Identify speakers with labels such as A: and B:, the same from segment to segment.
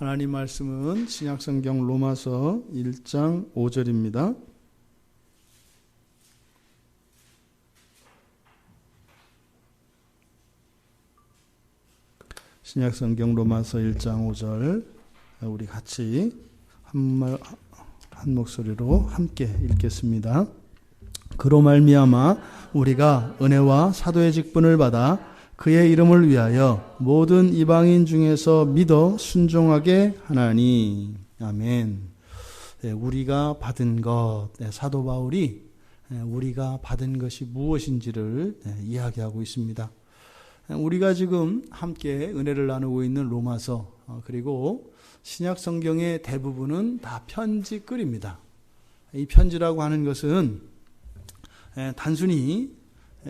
A: 하나님 말씀은 신약성경 로마서 1장 5절입니다. 신약성경 로마서 1장 5절 우리 같이 한 목소리로 함께 읽겠습니다. 그로 말미암아 우리가 은혜와 사도의 직분을 받아 그의 이름을 위하여 모든 이방인 중에서 믿어 순종하게 하나니. 아멘. 우리가 받은 것, 사도 바울이 우리가 받은 것이 무엇인지를 이야기하고 있습니다. 우리가 지금 함께 은혜를 나누고 있는 로마서, 그리고 신약 성경의 대부분은 다 편지글입니다. 이 편지라고 하는 것은 단순히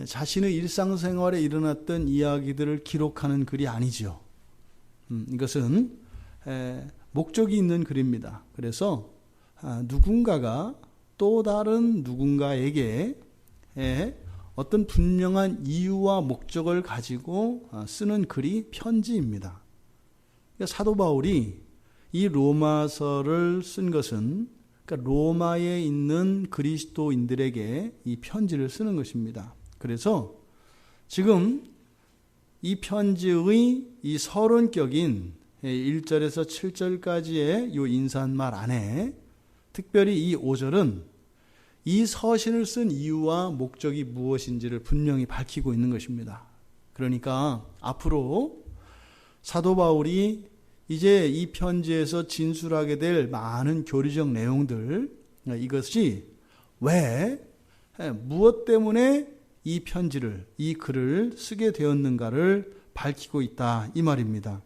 A: 자신의 일상생활에 일어났던 이야기들을 기록하는 글이 아니죠. 이것은 목적이 있는 글입니다. 그래서 누군가가 또 다른 누군가에게 어떤 분명한 이유와 목적을 가지고 쓰는 글이 편지입니다. 사도 바울이 이 로마서를 쓴 것은 로마에 있는 그리스도인들에게 이 편지를 쓰는 것입니다. 그래서 지금 이 편지의 이 서론격인 1절에서 7절까지의 이 인사말 안에 특별히 이 5절은 이 서신을 쓴 이유와 목적이 무엇인지를 분명히 밝히고 있는 것입니다. 그러니까 앞으로 사도 바울이 이제 이 편지에서 진술하게 될 많은 교리적 내용들, 이것이 왜, 무엇 때문에 이 편지를, 이 글을 쓰게 되었는가를 밝히고 있다, 이 말입니다.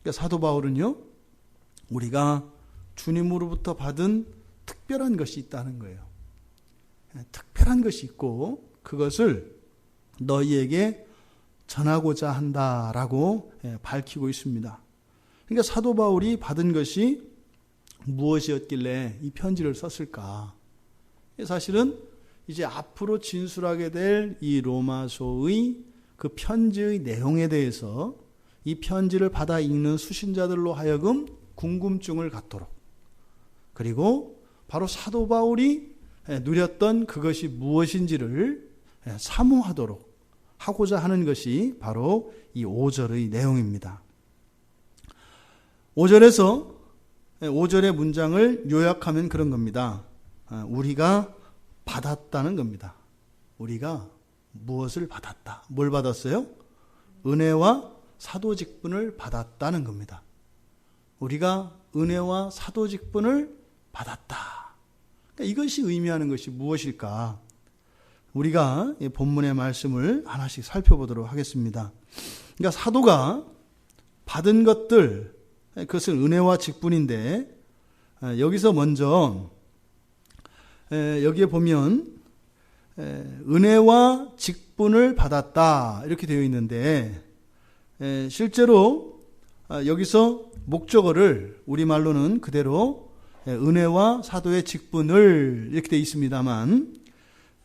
A: 그러니까 사도 바울은요, 우리가 주님으로부터 받은 특별한 것이 있다는 거예요. 특별한 것이 있고 그것을 너희에게 전하고자 한다라고 밝히고 있습니다. 그러니까 사도 바울이 받은 것이 무엇이었길래 이 편지를 썼을까? 사실은 이제 앞으로 진술하게 될 이 로마서의 그 편지의 내용에 대해서 이 편지를 받아 읽는 수신자들로 하여금 궁금증을 갖도록, 그리고 바로 사도 바울이 누렸던 그것이 무엇인지를 사모하도록 하고자 하는 것이 바로 이 5절의 내용입니다. 5절의 문장을 요약하면 그런 겁니다. 우리가 받았다는 겁니다. 우리가 무엇을 받았다. 뭘 받았어요? 은혜와 사도 직분을 받았다는 겁니다. 우리가 은혜와 사도 직분을 받았다. 이것이 의미하는 것이 무엇일까? 우리가 본문의 말씀을 하나씩 살펴보도록 하겠습니다. 그러니까 사도가 받은 것들, 그것은 은혜와 직분인데, 여기서 먼저 여기에 보면 은혜와 직분을 받았다 이렇게 되어 있는데, 실제로 여기서 목적어를 우리말로는 그대로 은혜와 사도의 직분을 이렇게 되어 있습니다만,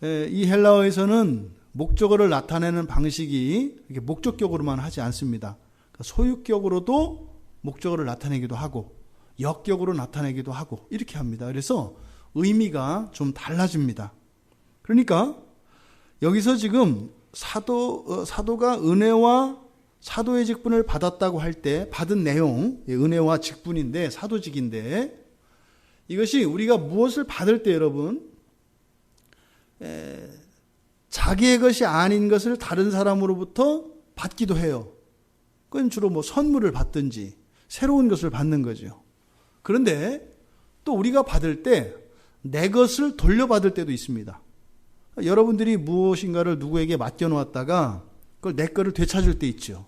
A: 이 헬라어에서는 목적어를 나타내는 방식이 이렇게 목적격으로만 하지 않습니다. 소유격으로도 목적어를 나타내기도 하고 역격으로 나타내기도 하고 이렇게 합니다. 그래서 의미가 좀 달라집니다. 그러니까 여기서 지금 사도가 은혜와 사도의 직분을 받았다고 할 때 받은 내용, 은혜와 직분인데, 사도직인데, 이것이 우리가 무엇을 받을 때 여러분, 자기의 것이 아닌 것을 다른 사람으로부터 받기도 해요. 그건 주로 선물을 받든지 새로운 것을 받는 거죠. 그런데 또 우리가 받을 때 내 것을 돌려받을 때도 있습니다. 여러분들이 무엇인가를 누구에게 맡겨놓았다가 그걸 내 거를 되찾을 때 있죠.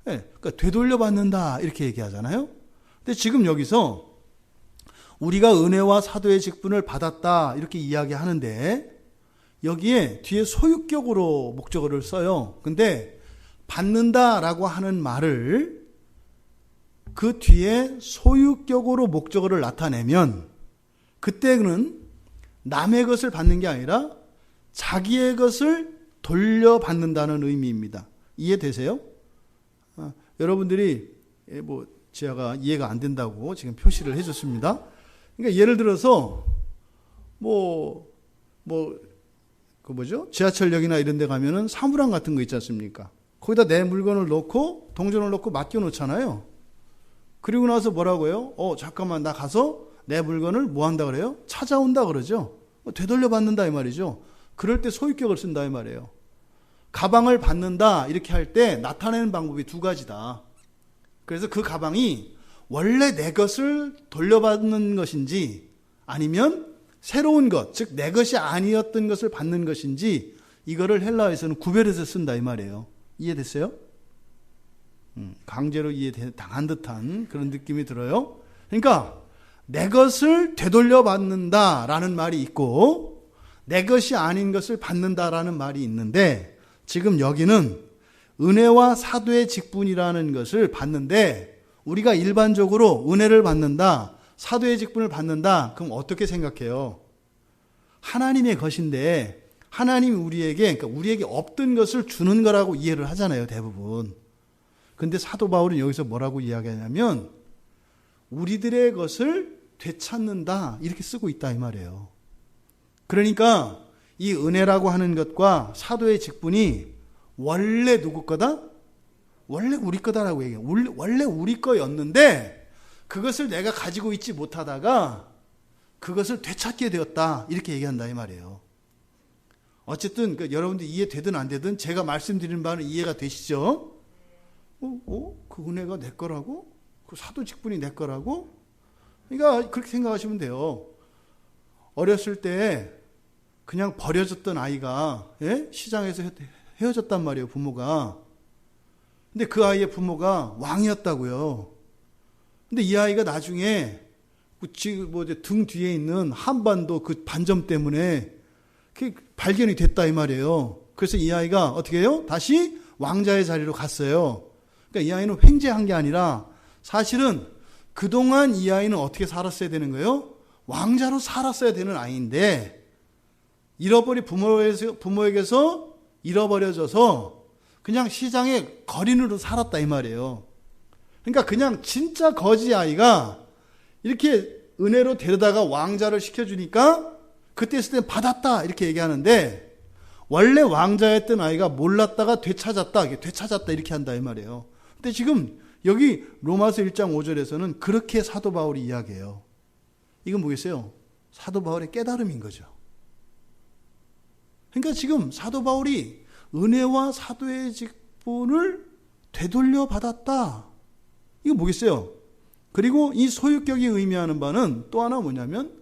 A: 그러니까 되돌려받는다 이렇게 얘기하잖아요. 근데 지금 여기서 우리가 은혜와 사도의 직분을 받았다 이렇게 이야기하는데, 여기에 뒤에 소유격으로 목적어를 써요. 근데 받는다라고 하는 말을 그 뒤에 소유격으로 목적어를 나타내면, 그때는 남의 것을 받는 게 아니라 자기의 것을 돌려받는다는 의미입니다. 이해되세요? 여러분들이 뭐 제가 이해가 안 된다고 지금 표시를 해줬습니다. 그러니까 예를 들어서 지하철역이나 이런 데 가면은 사물함 같은 거 있지 않습니까? 거기다 내 물건을 넣고 동전을 넣고 맡겨 놓잖아요. 그리고 나서 뭐라고요? 잠깐만 나 가서 내 물건을 뭐 한다 그래요? 찾아온다 그러죠. 되돌려 받는다 이 말이죠. 그럴 때 소유격을 쓴다 이 말이에요. 가방을 받는다 이렇게 할 때 나타내는 방법이 두 가지다. 그래서 그 가방이 원래 내 것을 돌려받는 것인지 아니면 새로운 것, 즉 내 것이 아니었던 것을 받는 것인지 이거를 헬라어에서는 구별해서 쓴다 이 말이에요. 이해됐어요? 강제로 이해당한 듯한 그런 느낌이 들어요. 그러니까 내 것을 되돌려받는다라는 말이 있고 내 것이 아닌 것을 받는다라는 말이 있는데 지금 여기는 은혜와 사도의 직분이라는 것을 받는데 우리가 일반적으로 은혜를 받는다, 사도의 직분을 받는다, 그럼 어떻게 생각해요? 하나님의 것인데 하나님이 그러니까 우리에게 없던 것을 주는 거라고 이해를 하잖아요, 대부분. 근데 사도 바울은 여기서 뭐라고 이야기하냐면 우리들의 것을 되찾는다 이렇게 쓰고 있다 이 말이에요. 그러니까 이 은혜라고 하는 것과 사도의 직분이 원래 누구 거다? 원래 우리 거다라고 얘기해요. 원래 우리 거였는데 그것을 내가 가지고 있지 못하다가 그것을 되찾게 되었다 이렇게 얘기한다 이 말이에요. 어쨌든 여러분들 이해되든 안 되든 제가 말씀드리는 바는 이해가 되시죠? 그 은혜가 내 거라고? 그 사도 직분이 내 거라고? 그러니까 그렇게 생각하시면 돼요. 어렸을 때 그냥 버려졌던 아이가 시장에서 헤어졌단 말이에요, 부모가. 근데 그 아이의 부모가 왕이었다고요. 근데 이 아이가 나중에 등 뒤에 있는 한반도 그 반점 때문에 발견이 됐다 이 말이에요. 그래서 이 아이가 어떻게 해요? 다시 왕자의 자리로 갔어요. 그러니까 이 아이는 횡재한 게 아니라 사실은 그동안 이 아이는 어떻게 살았어야 되는 거예요? 왕자로 살았어야 되는 아이인데 잃어버린 부모에게서 잃어버려져서 그냥 시장의 거린으로 살았다 이 말이에요. 그러니까 그냥 진짜 거지 아이가 이렇게 은혜로 데려다가 왕자를 시켜주니까 그때 있을 때 받았다 이렇게 얘기하는데 원래 왕자였던 아이가 몰랐다가 되찾았다 이렇게 한다 이 말이에요. 근데 지금 여기 로마서 1장 5절에서는 그렇게 사도 바울이 이야기해요. 이건 뭐겠어요? 사도 바울의 깨달음인 거죠. 그러니까 지금 사도 바울이 은혜와 사도의 직분을 되돌려 받았다. 이거 뭐겠어요? 그리고 이 소유격이 의미하는 바는 또 하나 뭐냐면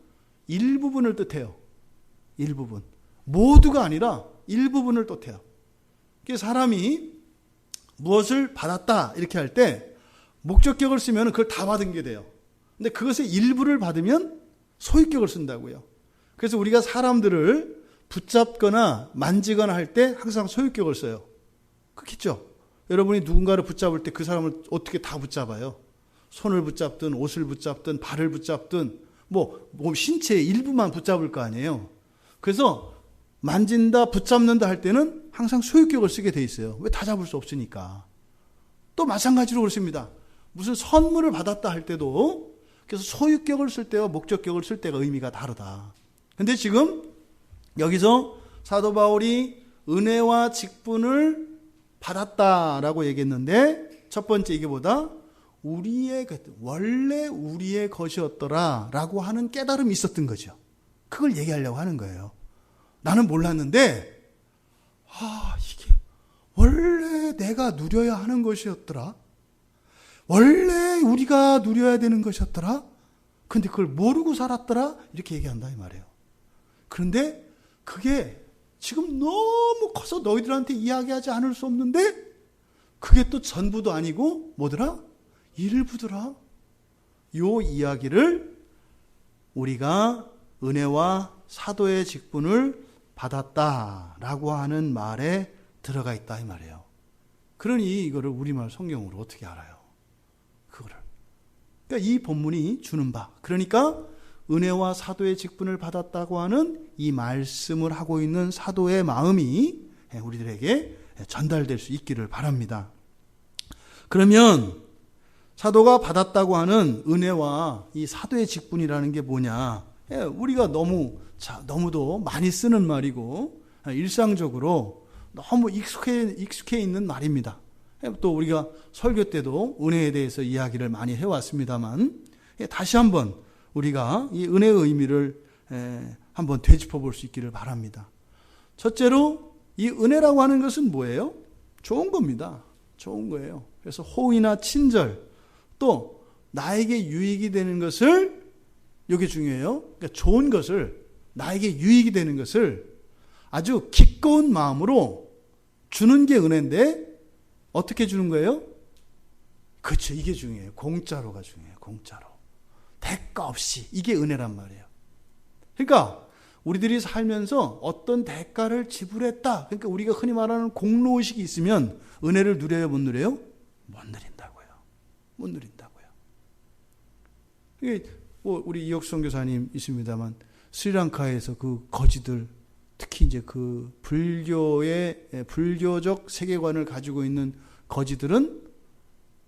A: 일부분을 뜻해요. 일부분. 모두가 아니라 일부분을 뜻해요. 사람이 무엇을 받았다 이렇게 할 때 목적격을 쓰면 그걸 다 받은 게 돼요. 근데 그것의 일부를 받으면 소유격을 쓴다고요. 그래서 우리가 사람들을 붙잡거나 만지거나 할 때 항상 소유격을 써요. 그렇겠죠? 여러분이 누군가를 붙잡을 때 그 사람을 어떻게 다 붙잡아요? 손을 붙잡든 옷을 붙잡든 발을 붙잡든 몸 신체의 일부만 붙잡을 거 아니에요. 그래서 만진다 붙잡는다 할 때는 항상 소유격을 쓰게 돼 있어요. 왜 다 잡을 수 없으니까. 또 마찬가지로 그렇습니다. 무슨 선물을 받았다 할 때도 그래서 소유격을 쓸 때와 목적격을 쓸 때가 의미가 다르다. 근데 지금 여기서 사도 바울이 은혜와 직분을 받았다라고 얘기했는데 첫 번째 이게 뭐다? 원래 우리의 것이었더라 라고 하는 깨달음이 있었던 거죠. 그걸 얘기하려고 하는 거예요. 나는 몰랐는데 이게 원래 내가 누려야 하는 것이었더라. 원래 우리가 누려야 되는 것이었더라. 근데 그걸 모르고 살았더라. 이렇게 얘기한다 이 말이에요. 그런데 그게 지금 너무 커서 너희들한테 이야기하지 않을 수 없는데 그게 또 전부도 아니고 뭐더라? 일부더라. 요 이야기를 우리가 은혜와 사도의 직분을 받았다라고 하는 말에 들어가 있다 이 말이에요. 그러니 이거를 우리말 성경으로 어떻게 알아요? 그거를. 그러니까 이 본문이 주는 바. 그러니까 은혜와 사도의 직분을 받았다고 하는 이 말씀을 하고 있는 사도의 마음이 우리들에게 전달될 수 있기를 바랍니다. 그러면 사도가 받았다고 하는 은혜와 이 사도의 직분이라는 게 뭐냐? 우리가 너무도 많이 쓰는 말이고 일상적으로 너무 익숙해 있는 말입니다. 또 우리가 설교 때도 은혜에 대해서 이야기를 많이 해왔습니다만 다시 한번 우리가 이 은혜의 의미를 한번 되짚어 볼 수 있기를 바랍니다. 첫째로 이 은혜라고 하는 것은 뭐예요? 좋은 겁니다. 좋은 거예요. 그래서 호의나 친절, 또 나에게 유익이 되는 것을, 이게 중요해요. 그러니까 좋은 것을, 나에게 유익이 되는 것을 아주 기꺼운 마음으로 주는 게 은혜인데 어떻게 주는 거예요? 그렇죠. 이게 중요해요. 공짜로가 중요해요. 공짜로. 대가 없이. 이게 은혜란 말이에요. 그러니까 우리들이 살면서 어떤 대가를 지불했다. 그러니까 우리가 흔히 말하는 공로의식이 있으면 은혜를 누려요, 못 누려요? 못 누린다고요. 못 누린다고요. 이게 우리 이혁수 선교사님 있습니다만 스리랑카에서 그 거지들, 특히 이제 그 불교적 세계관을 가지고 있는 거지들은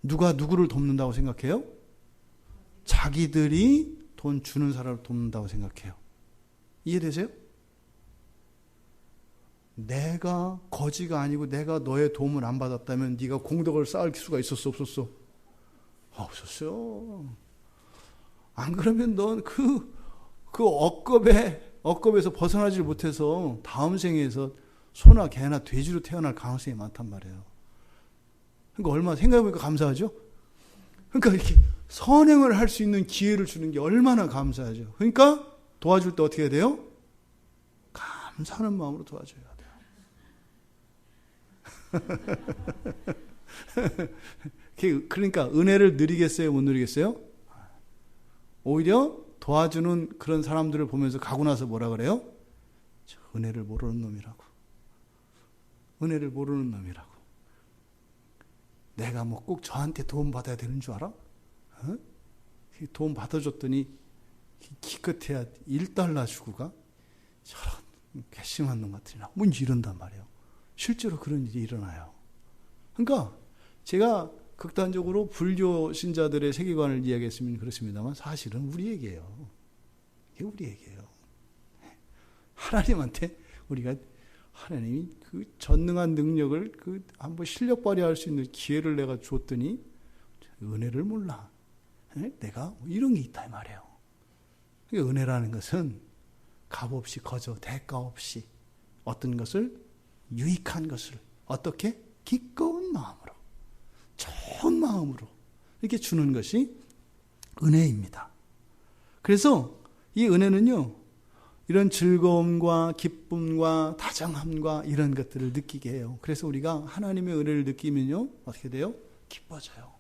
A: 누가 누구를 돕는다고 생각해요? 자기들이 돈 주는 사람을 돕는다고 생각해요. 이해되세요? 내가 거지가 아니고 내가 너의 도움을 안 받았다면 네가 공덕을 쌓을 수가 있었어, 없었어? 없었어요. 안 그러면 넌 그 억겁에서 벗어나질 못해서 다음 생에서 소나 개나 돼지로 태어날 가능성이 많단 말이에요. 그러니까 얼마나 생각해보니까 감사하죠? 그러니까 이렇게 선행을 할 수 있는 기회를 주는 게 얼마나 감사하죠. 그러니까 도와줄 때 어떻게 해야 돼요? 감사하는 마음으로 도와줘야 돼요. 그러니까 은혜를 누리겠어요? 못 누리겠어요? 오히려 도와주는 그런 사람들을 보면서 가고 나서 뭐라 그래요? 저 은혜를 모르는 놈이라고. 은혜를 모르는 놈이라고. 내가 뭐 꼭 저한테 도움 받아야 되는 줄 알아? 어? 도움 받아줬더니 기껏해야 $1 주고 가? 저런 괘씸한 놈 같으나 뭔지 이런단 말이에요. 실제로 그런 일이 일어나요. 그러니까 제가 극단적으로 불교 신자들의 세계관을 이야기했으면 그렇습니다만 사실은 우리 얘기예요. 이게 우리 얘기예요. 하나님한테 우리가 하나님이 그 전능한 능력을 한번 실력 발휘할 수 있는 기회를 내가 줬더니 은혜를 몰라. 내가 이런 게 있다 이 말이에요. 은혜라는 것은 값 없이 거저 대가 없이 어떤 것을 유익한 것을 어떻게 기꺼운 마음으로 좋은 마음으로 이렇게 주는 것이 은혜입니다. 그래서 이 은혜는요 이런 즐거움과 기쁨과 다정함과 이런 것들을 느끼게 해요. 그래서 우리가 하나님의 은혜를 느끼면요 어떻게 돼요? 기뻐져요.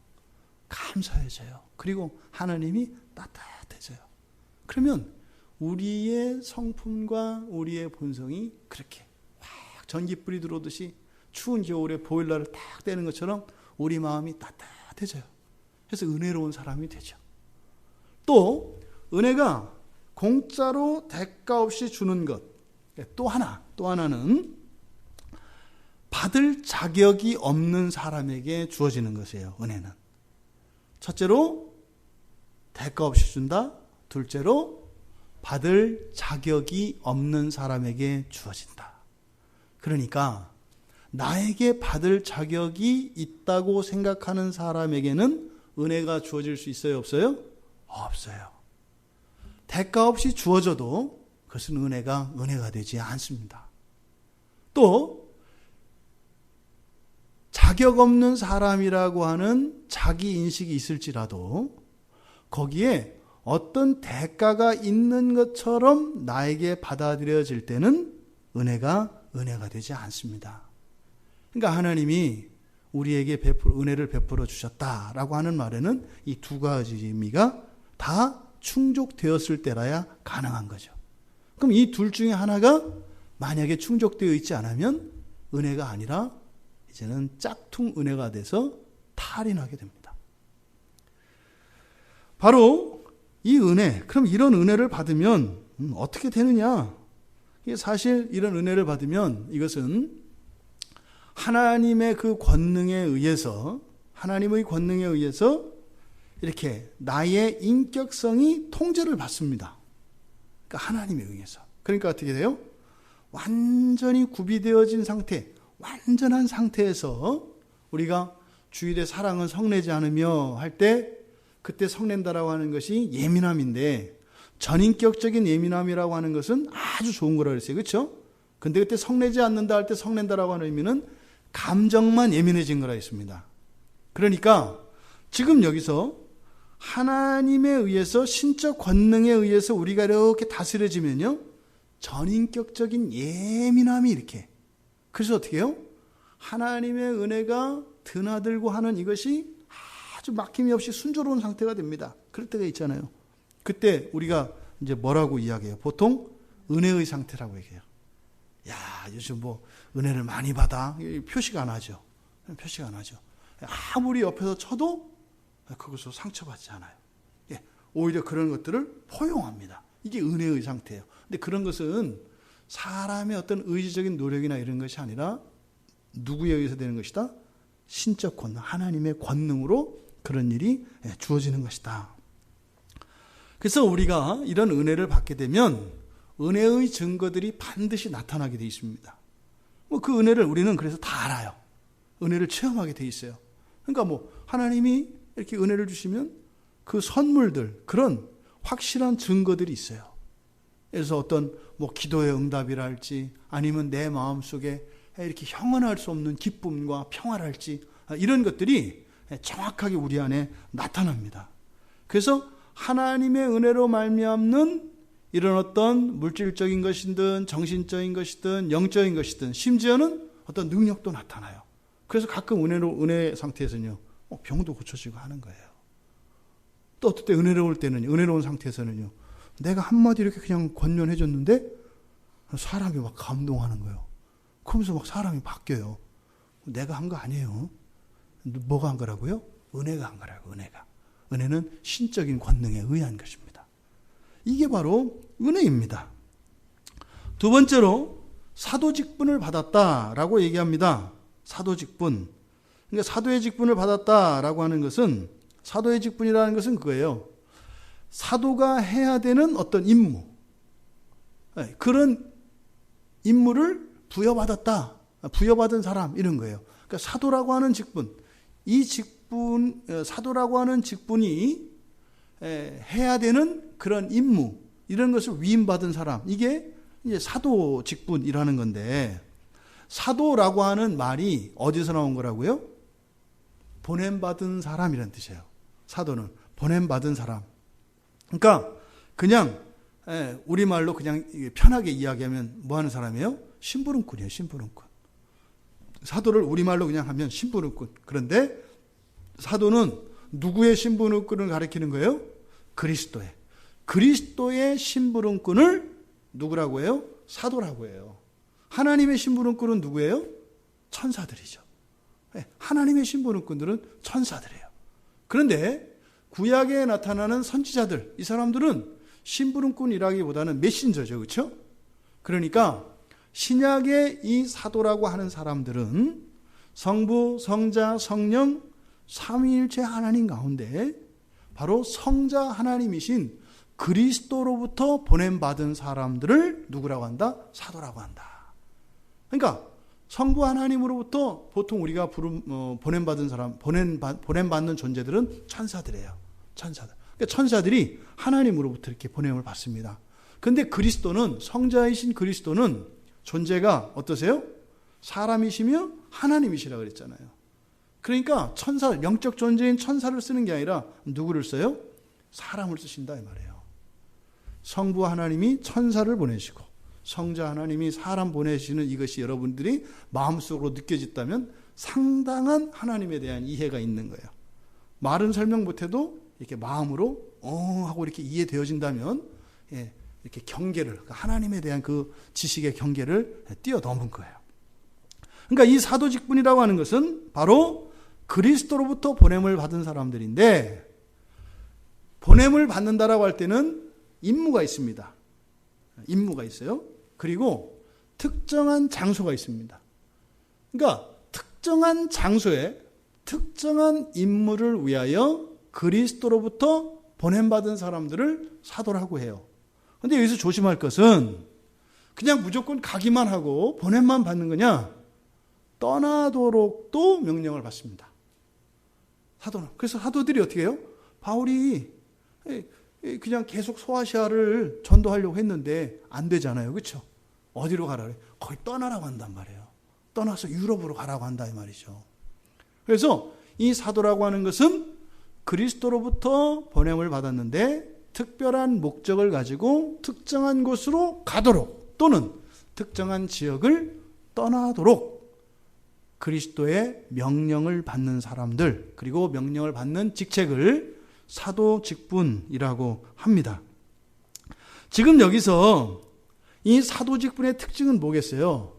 A: 감사해져요. 그리고 하나님이 따뜻해져요. 그러면 우리의 성품과 우리의 본성이 그렇게 확 전기불이 들어오듯이 추운 겨울에 보일러를 탁 떼는 것처럼 우리 마음이 따뜻해져요. 그래서 은혜로운 사람이 되죠. 또 은혜가 공짜로 대가 없이 주는 것. 또 하나는 받을 자격이 없는 사람에게 주어지는 것이에요. 은혜는. 첫째로 대가 없이 준다. 둘째로 받을 자격이 없는 사람에게 주어진다. 그러니까 나에게 받을 자격이 있다고 생각하는 사람에게는 은혜가 주어질 수 있어요? 없어요? 없어요. 대가 없이 주어져도 그것은 은혜가 되지 않습니다. 또 자격 없는 사람이라고 하는 자기 인식이 있을지라도 거기에 어떤 대가가 있는 것처럼 나에게 받아들여질 때는 은혜가 되지 않습니다. 그러니까 하나님이 우리에게 은혜를 베풀어 주셨다라고 하는 말에는 이 두 가지 의미가 다 충족되었을 때라야 가능한 거죠. 그럼 이 둘 중에 하나가 만약에 충족되어 있지 않으면 은혜가 아니라 이제는 짝퉁 은혜가 돼서 탈인하게 됩니다. 바로 이 은혜, 그럼 이런 은혜를 받으면 어떻게 되느냐? 사실 이런 은혜를 받으면 이것은 하나님의 그 권능에 의해서, 하나님의 권능에 의해서 이렇게 나의 인격성이 통제를 받습니다. 그러니까 하나님에 의해서. 그러니까 어떻게 돼요? 완전히 구비되어진 상태, 완전한 상태에서 우리가 주일에 사랑은 성내지 않으며 할 때 그때 성낸다라고 하는 것이 예민함인데, 전인격적인 예민함이라고 하는 것은 아주 좋은 거라고 그랬어요. 그렇죠? 근데 그때 성내지 않는다 할 때 성낸다라고 하는 의미는 감정만 예민해진 거라 했습니다. 그러니까 지금 여기서 하나님에 의해서, 신적 권능에 의해서 우리가 이렇게 다스려지면요, 전인격적인 예민함이 이렇게, 그래서 어떻게 해요? 하나님의 은혜가 드나들고 하는 이것이 아주 막힘이 없이 순조로운 상태가 됩니다. 그럴 때가 있잖아요. 그때 우리가 이제 뭐라고 이야기해요? 보통 은혜의 상태라고 얘기해요. 야, 요즘 뭐 은혜를 많이 받아. 표시가 안 하죠. 표시가 안 하죠. 아무리 옆에서 쳐도 그것으로 상처받지 않아요. 예, 오히려 그런 것들을 포용합니다. 이게 은혜의 상태예요. 근데 그런 것은 사람의 어떤 의지적인 노력이나 이런 것이 아니라 누구에 의해서 되는 것이다? 신적 권능, 하나님의 권능으로 그런 일이 주어지는 것이다. 그래서 우리가 이런 은혜를 받게 되면 은혜의 증거들이 반드시 나타나게 되어 있습니다. 그 은혜를 우리는 그래서 다 알아요. 은혜를 체험하게 되어 있어요. 그러니까 하나님이 이렇게 은혜를 주시면 그 선물들, 그런 확실한 증거들이 있어요. 그래서 어떤 기도의 응답이랄지, 아니면 내 마음속에 이렇게 형언할 수 없는 기쁨과 평화랄지, 이런 것들이 정확하게 우리 안에 나타납니다. 그래서 하나님의 은혜로 말미암는 이런 어떤 물질적인 것이든 정신적인 것이든 영적인 것이든 심지어는 어떤 능력도 나타나요. 그래서 가끔 은혜 상태에서는요, 병도 고쳐지고 하는 거예요. 또 어떨 때 은혜로운 상태에서는요, 내가 한마디 이렇게 그냥 권면해 줬는데 사람이 막 감동하는 거예요. 그러면서 막 사람이 바뀌어요. 내가 한 거 아니에요. 뭐가 한 거라고요? 은혜가 한 거라고, 은혜가. 은혜는 신적인 권능에 의한 것입니다. 이게 바로 은혜입니다. 두 번째로 사도 직분을 받았다라고 얘기합니다. 사도 직분. 그러니까 사도의 직분을 받았다라고 하는 것은, 사도의 직분이라는 것은 그거예요. 사도가 해야 되는 어떤 임무, 그런 임무를 부여받았다, 부여받은 사람, 이런 거예요. 그러니까 사도라고 하는 직분, 이 직분, 사도라고 하는 직분이 해야 되는 그런 임무, 이런 것을 위임받은 사람, 이게 이제 사도 직분이라는 건데, 사도라고 하는 말이 어디서 나온 거라고요? 보냄받은 사람이라는 뜻이에요. 사도는 보냄받은 사람. 그러니까 그냥 우리말로 그냥 편하게 이야기하면 뭐 하는 사람이에요? 심부름꾼이에요. 심부름꾼. 사도를 우리말로 그냥 하면 심부름꾼. 그런데 사도는 누구의 심부름꾼을 가리키는 거예요? 그리스도의 심부름꾼을 누구라고 해요? 사도라고 해요. 하나님의 심부름꾼은 누구예요? 천사들이죠. 하나님의 심부름꾼들은 천사들이에요. 그런데 구약에 나타나는 선지자들, 이 사람들은 심부름꾼이라기보다는 메신저죠. 그렇죠? 그러니까 신약의 이 사도라고 하는 사람들은 성부, 성자, 성령, 삼위일체 하나님 가운데 바로 성자 하나님이신 그리스도로부터 보냄받은 사람들을 누구라고 한다? 사도라고 한다. 그러니까 성부 하나님으로부터 보통 우리가 보냄받은 사람, 보냄받는 존재들은 천사들이에요. 천사들. 그러니까 천사들이 하나님으로부터 이렇게 보냄을 받습니다. 그런데 그리스도는, 성자이신 그리스도는 존재가 어떠세요? 사람이시며 하나님이시라고 그랬잖아요. 그러니까 천사, 영적 존재인 천사를 쓰는 게 아니라 누구를 써요? 사람을 쓰신다 이 말이에요. 성부 하나님이 천사를 보내시고 성자 하나님이 사람 보내시는 이것이 여러분들이 마음속으로 느껴졌다면 상당한 하나님에 대한 이해가 있는 거예요. 말은 설명 못해도 이렇게 마음으로 하고 이렇게 이해되어진다면 이렇게 경계를, 하나님에 대한 그 지식의 경계를 뛰어넘은 거예요. 그러니까 이 사도 직분이라고 하는 것은 바로 그리스도로부터 보냄을 받은 사람들인데, 보냄을 받는다라고 할 때는 임무가 있습니다. 임무가 있어요. 그리고 특정한 장소가 있습니다. 그러니까 특정한 장소에 특정한 임무를 위하여 그리스도로부터 보냄받은 사람들을 사도라고 해요. 그런데 여기서 조심할 것은 그냥 무조건 가기만 하고 보냄만 받는 거냐? 떠나도록도 명령을 받습니다. 사도는. 그래서 사도들이 어떻게 해요? 바울이 그냥 계속 소아시아를 전도하려고 했는데 안 되잖아요. 그렇죠? 어디로 가라 그래? 거의 떠나라고 한단 말이에요. 떠나서 유럽으로 가라고 한다 이 말이죠. 그래서 이 사도라고 하는 것은 그리스도로부터 보냄을 받았는데 특별한 목적을 가지고 특정한 곳으로 가도록 또는 특정한 지역을 떠나도록 그리스도의 명령을 받는 사람들, 그리고 명령을 받는 직책을 사도 직분이라고 합니다. 지금 여기서 이 사도 직분의 특징은 뭐겠어요?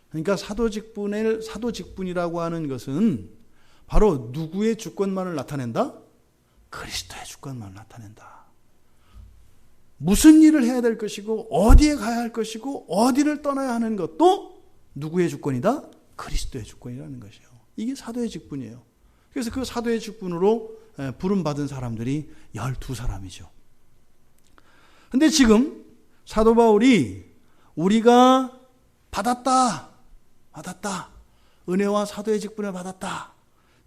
A: 그러니까 사도 직분이라고 하는 것은 바로 누구의 주권만을 나타낸다? 그리스도의 주권만을 나타낸다. 무슨 일을 해야 될 것이고 어디에 가야 할 것이고 어디를 떠나야 하는 것도 누구의 주권이다? 그리스도의 주권이라는 것이에요. 이게 사도의 직분이에요. 그래서 그 사도의 직분으로 부름받은 사람들이 12사람이죠. 근데 지금 사도 바울이 우리가 받았다. 은혜와 사도의 직분을 받았다.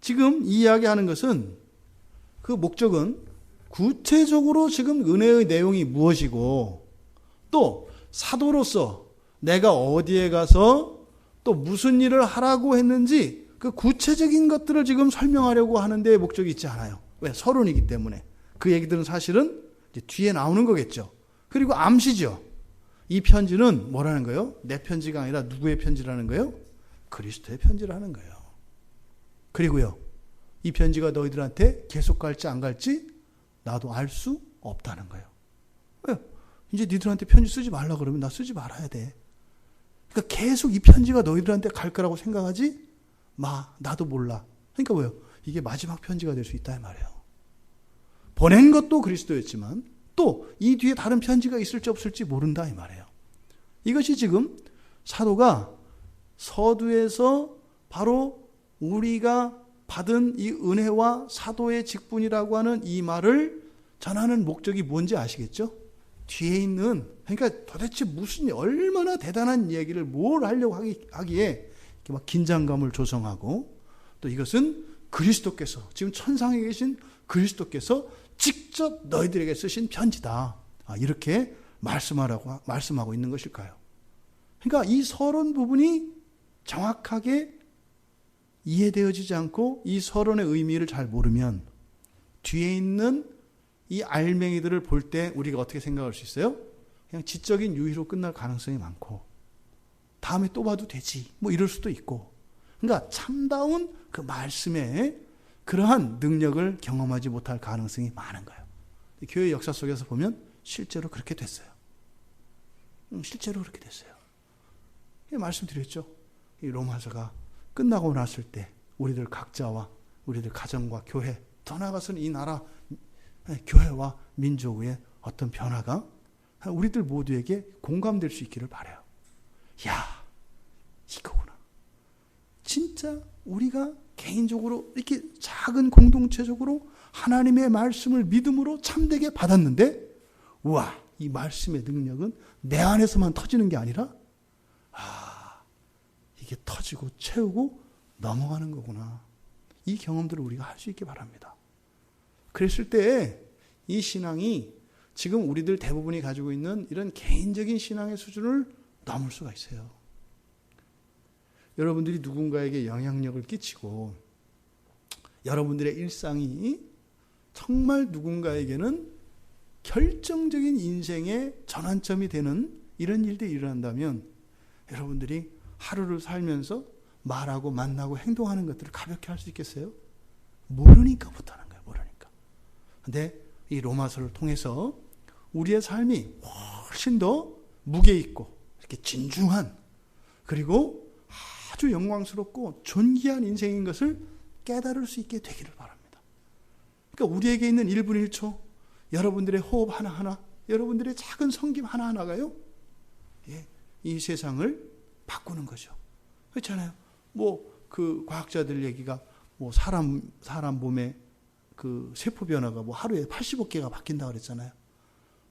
A: 지금 이야기하는 것은 그 목적은 구체적으로 지금 은혜의 내용이 무엇이고 또 사도로서 내가 어디에 가서 또 무슨 일을 하라고 했는지 그 구체적인 것들을 지금 설명하려고 하는데 목적이 있지 않아요. 왜? 서론이기 때문에. 그 얘기들은 사실은 이제 뒤에 나오는 거겠죠. 그리고 암시죠. 이 편지는 뭐라는 거예요? 내 편지가 아니라 누구의 편지라는 거예요? 그리스도의 편지라는 거예요. 그리고요, 이 편지가 너희들한테 계속 갈지 안 갈지 나도 알 수 없다는 거예요. 왜? 이제 니들한테 편지 쓰지 말라 그러면 나 쓰지 말아야 돼. 그러니까 계속 이 편지가 너희들한테 갈 거라고 생각하지 마. 나도 몰라. 그러니까 뭐예요? 이게 마지막 편지가 될 수 있다 이 말이에요. 보낸 것도 그리스도였지만 또 이 뒤에 다른 편지가 있을지 없을지 모른다 이 말이에요. 이것이 지금 사도가 서두에서 바로 우리가 받은 이 은혜와 사도의 직분이라고 하는 이 말을 전하는 목적이 뭔지 아시겠죠? 뒤에 있는, 그러니까 도대체 무슨 얼마나 대단한 얘기를 뭘 하려고 하기에 이렇게 막 긴장감을 조성하고 또 이것은 그리스도께서 지금 천상에 계신 그리스도께서 직접 너희들에게 쓰신 편지다. 이렇게 말씀하고 있는 것일까요? 그러니까 이 서론 부분이 정확하게 이해되어지지 않고 이 서론의 의미를 잘 모르면 뒤에 있는 이 알맹이들을 볼 때 우리가 어떻게 생각할 수 있어요? 그냥 지적인 유희로 끝날 가능성이 많고 다음에 또 봐도 되지 뭐 이럴 수도 있고, 그러니까 참다운 그 말씀에 그러한 능력을 경험하지 못할 가능성이 많은 거예요. 교회 역사 속에서 보면 실제로 그렇게 됐어요. 실제로 그렇게 됐어요. 말씀드렸죠. 이 로마서가 끝나고 났을 때 우리들 각자와 우리들 가정과 교회, 더 나아가서는 이 나라 교회와 민족의 어떤 변화가 우리들 모두에게 공감될 수 있기를 바라요. 야, 이거구나. 진짜 우리가 개인적으로 이렇게 작은 공동체적으로 하나님의 말씀을 믿음으로 참되게 받았는데, 우와, 이 말씀의 능력은 내 안에서만 터지는 게 아니라 이게 터지고 채우고 넘어가는 거구나. 이 경험들을 우리가 할 수 있게 바랍니다. 그랬을 때 이 신앙이 지금 우리들 대부분이 가지고 있는 이런 개인적인 신앙의 수준을 넘을 수가 있어요. 여러분들이 누군가에게 영향력을 끼치고 여러분들의 일상이 정말 누군가에게는 결정적인 인생의 전환점이 되는 이런 일들이 일어난다면 여러분들이 하루를 살면서 말하고 만나고 행동하는 것들을 가볍게 할 수 있겠어요? 모르니까 못하는 거예요. 모르니까. 근데 이 로마서를 통해서 우리의 삶이 훨씬 더 무게 있고 이렇게 진중한, 그리고 아주 영광스럽고 존귀한 인생인 것을 깨달을 수 있게 되기를 바랍니다. 그러니까 우리에게 있는 1분 1초, 여러분들의 호흡 하나하나, 여러분들의 작은 섬김 하나하나가요, 이 세상을 바꾸는 거죠. 그렇잖아요. 뭐 그 과학자들 얘기가 뭐 사람 몸에 그 세포 변화가 뭐 하루에 80억 개가 바뀐다고 그랬잖아요.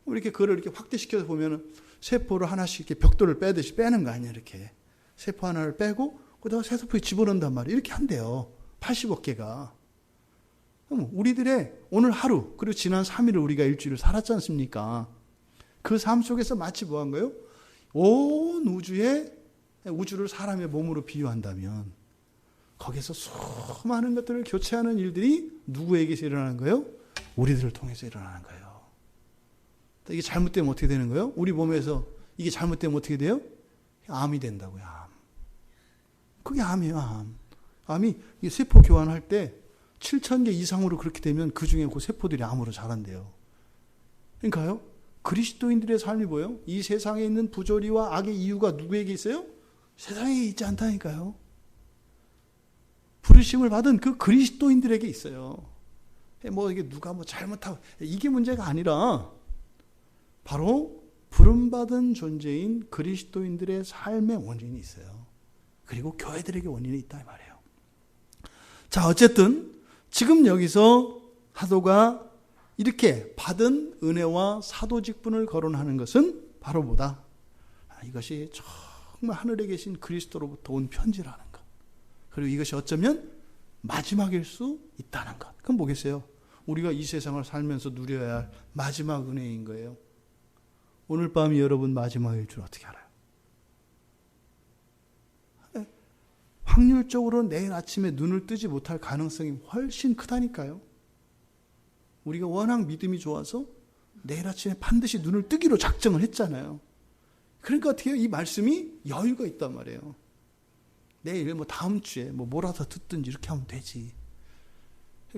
A: 이렇게 그걸 이렇게 확대시켜서 보면은 세포를 하나씩 이렇게 벽돌을 빼듯이 빼는 거 아니에요, 이렇게. 세포 하나를 빼고, 그다가 새 세포에 집어넣는단 말이에요. 이렇게 한대요. 80억 개가. 그럼 우리들의 오늘 하루, 그리고 지난 3일을 우리가 일주일을 살았지 않습니까? 그 삶 속에서 마치 뭐 한 거예요? 온 우주를 사람의 몸으로 비유한다면, 거기서 수많은 것들을 교체하는 일들이 누구에게서 일어나는 거예요? 우리들을 통해서 일어나는 거예요. 이게 잘못되면 어떻게 되는 거예요? 우리 몸에서 이게 잘못되면 어떻게 돼요? 암이 된다고요, 암. 그게 암이에요, 암. 암이 세포 교환할 때 7,000개 이상으로 그렇게 되면 그 중에 그 세포들이 암으로 자란대요. 그러니까요, 그리스도인들의 삶이 뭐예요? 이 세상에 있는 부조리와 악의 이유가 누구에게 있어요? 세상에 있지 않다니까요. 부르심을 받은 그 그리스도인들에게 있어요. 뭐 이게 누가 뭐 잘못하고 이게 문제가 아니라 바로 부름받은 존재인 그리스도인들의 삶의 원인이 있어요. 그리고 교회들에게 원인이 있다 이 말이에요. 자, 어쨌든 지금 여기서 사도가 이렇게 받은 은혜와 사도 직분을 거론하는 것은 바로 뭐다? 이것이 정말 하늘에 계신 그리스도로부터 온 편지라는 것. 그리고 이것이 어쩌면 마지막일 수 있다는 것. 그럼 뭐겠어요? 우리가 이 세상을 살면서 누려야 할 마지막 은혜인 거예요. 오늘 밤이 여러분 마지막일 줄 어떻게 알아요? 확률적으로 내일 아침에 눈을 뜨지 못할 가능성이 훨씬 크다니까요. 우리가 워낙 믿음이 좋아서 내일 아침에 반드시 눈을 뜨기로 작정을 했잖아요. 그러니까 어떻게 해요? 이 말씀이 여유가 있단 말이에요. 내일 뭐 다음 주에 뭐 뭐라도 듣든지 이렇게 하면 되지.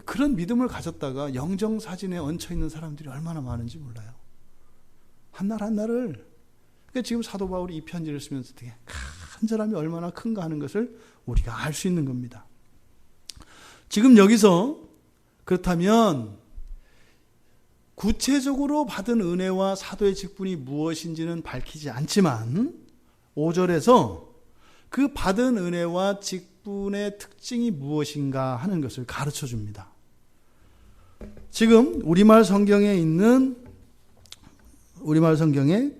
A: 그런 믿음을 가졌다가 영정사진에 얹혀있는 사람들이 얼마나 많은지 몰라요. 한날 한날을. 그러니까 지금 사도 바울이 이 편지를 쓰면서 되게 간절함이 얼마나 큰가 하는 것을 우리가 알 수 있는 겁니다. 지금 여기서 그렇다면 구체적으로 받은 은혜와 사도의 직분이 무엇인지는 밝히지 않지만 5절에서 그 받은 은혜와 직분의 특징이 무엇인가 하는 것을 가르쳐 줍니다. 지금 우리말 성경에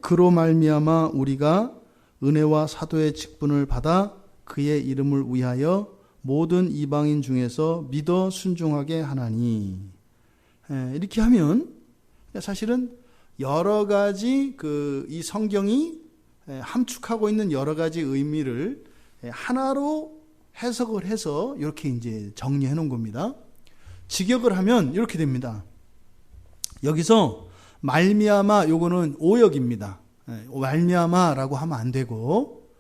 A: 그로 말미암아 우리가 은혜와 사도의 직분을 받아 그의 이름을 위하여 모든 이방인 중에서 믿어 순종하게 하나니. 이렇게 하면 사실은 여러 가지 이 성경이 함축하고 있는 여러 가지 의미를 하나로 해석을 해서 이렇게 이제 정리해 놓은 겁니다. 직역을 하면 이렇게 됩니다. 여기서 말미암아 요거는 오역입니다. 말미암아라고 하면 안 되고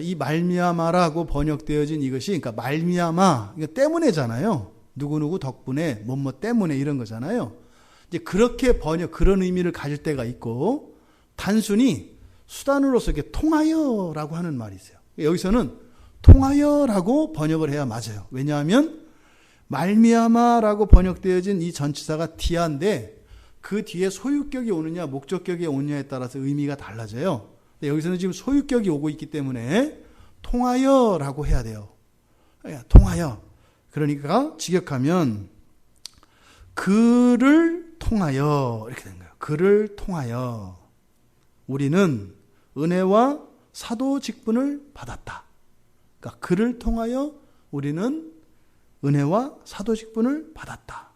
A: 이 말미암아라고 번역되어진 이것이 그러니까 말미암아 이거 때문에잖아요. 누구누구 덕분에 뭐뭐 때문에 이런 거잖아요. 이제 그렇게 그런 의미를 가질 때가 있고 단순히 수단으로서 이렇게 통하여라고 하는 말이 있어요. 여기서는 통하여라고 번역을 해야 맞아요. 왜냐하면 말미암아라고 번역되어진 이 전치사가 디아인데 그 뒤에 소유격이 오느냐 목적격이 오느냐에 따라서 의미가 달라져요. 근데 여기서는 지금 소유격이 오고 있기 때문에 통하여라고 해야 돼요. 통하여. 그러니까 직역하면 그를 통하여 이렇게 된 거예요. 그를 통하여 우리는 은혜와 사도 직분을 받았다. 그러니까 그를 통하여 우리는 은혜와 사도 직분을 받았다.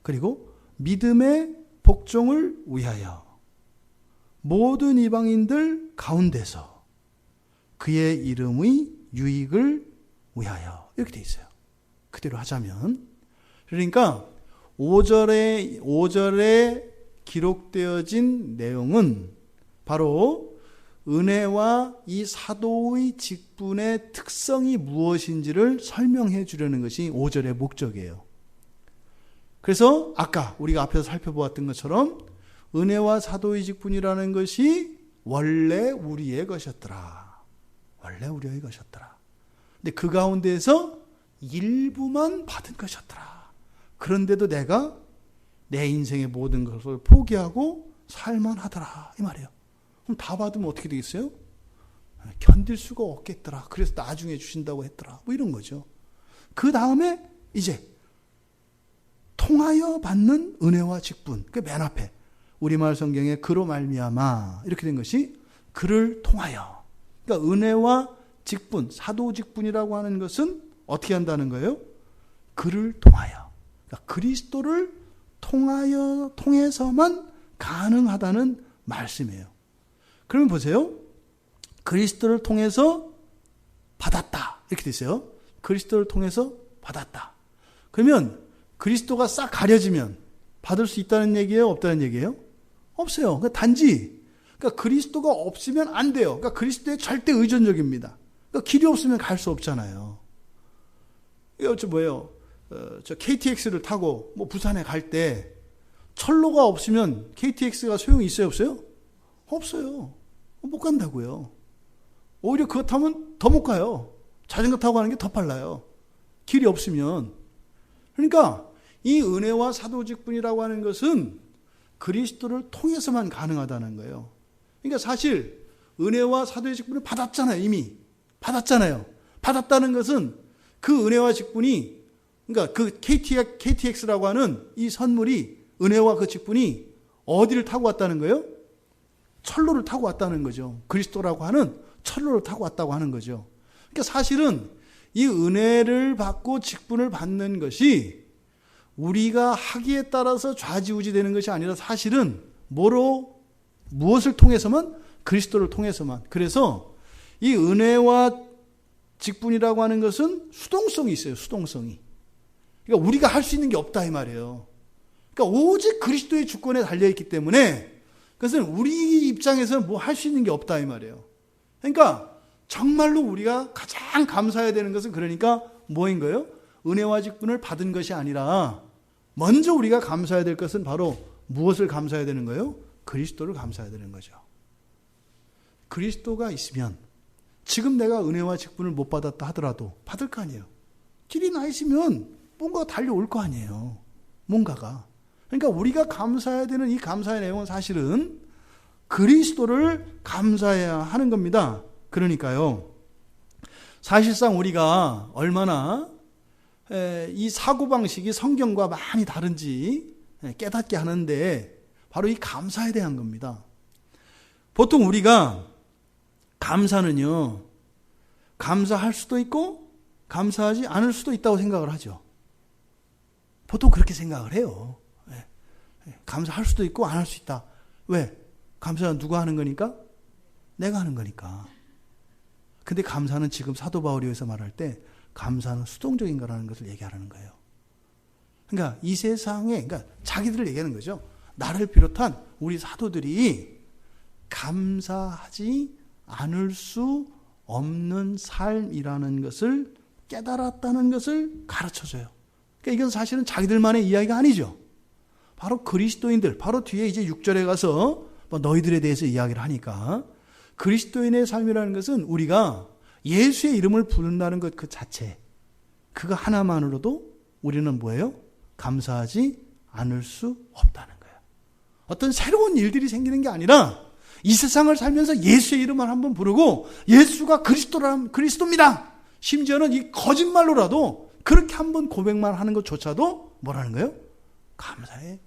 A: 그리고 믿음의 복종을 위하여 모든 이방인들 가운데서 그의 이름의 유익을 위하여 이렇게 돼 있어요. 그대로 하자면 그러니까 5절에 기록되어진 내용은 바로 은혜와 이 사도의 직분의 특성이 무엇인지를 설명해 주려는 것이 5절의 목적이에요. 그래서 아까 우리가 앞에서 살펴보았던 것처럼 은혜와 사도의 직분이라는 것이 원래 우리의 것이었더라. 원래 우리의 것이었더라. 근데 그 가운데에서 일부만 받은 것이었더라. 그런데도 내가 내 인생의 모든 것을 포기하고 살만하더라. 이 말이에요. 그럼 다 받으면 어떻게 되겠어요? 견딜 수가 없겠더라. 그래서 나중에 주신다고 했더라. 뭐 이런 거죠. 그 다음에 이제 통하여 받는 은혜와 직분. 그 맨 앞에 우리말 성경에 그로 말미암아 이렇게 된 것이 그를 통하여. 그러니까 은혜와 직분, 사도 직분이라고 하는 것은 어떻게 한다는 거예요? 그를 통하여. 그러니까 그리스도를 통해서만 가능하다는 말씀이에요. 그러면 보세요. 그리스도를 통해서 받았다. 이렇게 돼 있어요. 그리스도를 통해서 받았다. 그러면 그리스도가 싹 가려지면 받을 수 있다는 얘기예요? 없다는 얘기예요? 없어요. 그러니까 단지 그리스도가 없으면 안 돼요. 그러니까 그리스도에 절대 의존적입니다. 그러니까 길이 없으면 갈 수 없잖아요. 이거 뭐예요? 저 KTX를 타고 뭐 부산에 갈 때 철로가 없으면 KTX가 소용이 있어요, 없어요? 없어요. 못 간다고요. 오히려 그거 타면 더 못 가요. 자전거 타고 가는 게 더 빨라요. 길이 없으면. 그러니까 이 은혜와 사도직분이라고 하는 것은 그리스도를 통해서만 가능하다는 거예요. 그러니까 사실 은혜와 사도의 직분을 받았잖아요. 이미 받았잖아요. 받았다는 것은 그 은혜와 직분이, 그러니까 그 KTX라고 하는 이 선물이, 은혜와 그 직분이 어디를 타고 왔다는 거예요? 철로를 타고 왔다는 거죠. 그리스도라고 하는 철로를 타고 왔다고 하는 거죠. 그러니까 사실은 이 은혜를 받고 직분을 받는 것이 우리가 하기에 따라서 좌지우지 되는 것이 아니라 사실은 무엇을 통해서만? 그리스도를 통해서만. 그래서 이 은혜와 직분이라고 하는 것은 수동성이 있어요. 수동성이. 그러니까 우리가 할 수 있는 게 없다 이 말이에요. 그러니까 오직 그리스도의 주권에 달려있기 때문에 그것은 우리 입장에서는 뭐 할 수 있는 게 없다 이 말이에요. 그러니까 정말로 우리가 가장 감사해야 되는 것은 그러니까 뭐인 거예요? 은혜와 직분을 받은 것이 아니라 먼저 우리가 감사해야 될 것은 바로 무엇을 감사해야 되는 거예요? 그리스도를 감사해야 되는 거죠. 그리스도가 있으면 지금 내가 은혜와 직분을 못 받았다 하더라도 받을 거 아니에요. 길이 나 있으면 뭔가가 달려올 거 아니에요. 뭔가가. 그러니까 우리가 감사해야 되는 이 감사의 내용은 사실은 그리스도를 감사해야 하는 겁니다. 그러니까요. 사실상 우리가 얼마나 이 사고방식이 성경과 많이 다른지 깨닫게 하는데 바로 이 감사에 대한 겁니다. 보통 우리가 감사는요, 감사할 수도 있고 감사하지 않을 수도 있다고 생각을 하죠. 보통 그렇게 생각을 해요. 감사할 수도 있고 안 할 수 있다. 왜? 감사는 누가 하는 거니까? 내가 하는 거니까. 근데 감사는 지금 사도 바울이 여기서 말할 때 감사는 수동적인 거라는 것을 얘기하는 거예요. 그러니까 이 세상에, 그러니까 자기들을 얘기하는 거죠. 나를 비롯한 우리 사도들이 감사하지 않을 수 없는 삶이라는 것을 깨달았다는 것을 가르쳐줘요. 그러니까 이건 사실은 자기들만의 이야기가 아니죠. 바로 그리스도인들, 바로 뒤에 이제 6절에 가서 너희들에 대해서 이야기를 하니까 그리스도인의 삶이라는 것은 우리가 예수의 이름을 부른다는 것 그 자체, 그거 하나만으로도 우리는 뭐예요? 감사하지 않을 수 없다는 거예요. 어떤 새로운 일들이 생기는 게 아니라 이 세상을 살면서 예수의 이름을 한번 부르고 예수가 그리스도입니다. 심지어는 이 거짓말로라도 그렇게 한번 고백만 하는 것조차도 뭐라는 거예요? 감사의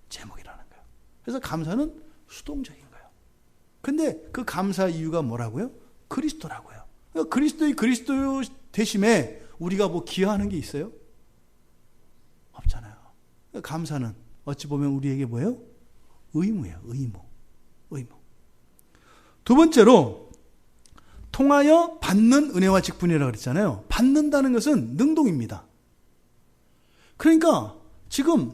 A: 제목이라는 거예요. 그래서 감사는 수동적인 거예요. 근데 그 감사 이유가 뭐라고요? 그리스도라고요. 그리스도의 그리스도 되심에 우리가 뭐 기여하는 게 있어요? 없잖아요. 감사는 어찌 보면 우리에게 뭐예요? 의무예요. 의무. 두 번째로 통하여 받는 은혜와 직분이라고 그랬잖아요. 받는다는 것은 능동입니다. 그러니까 지금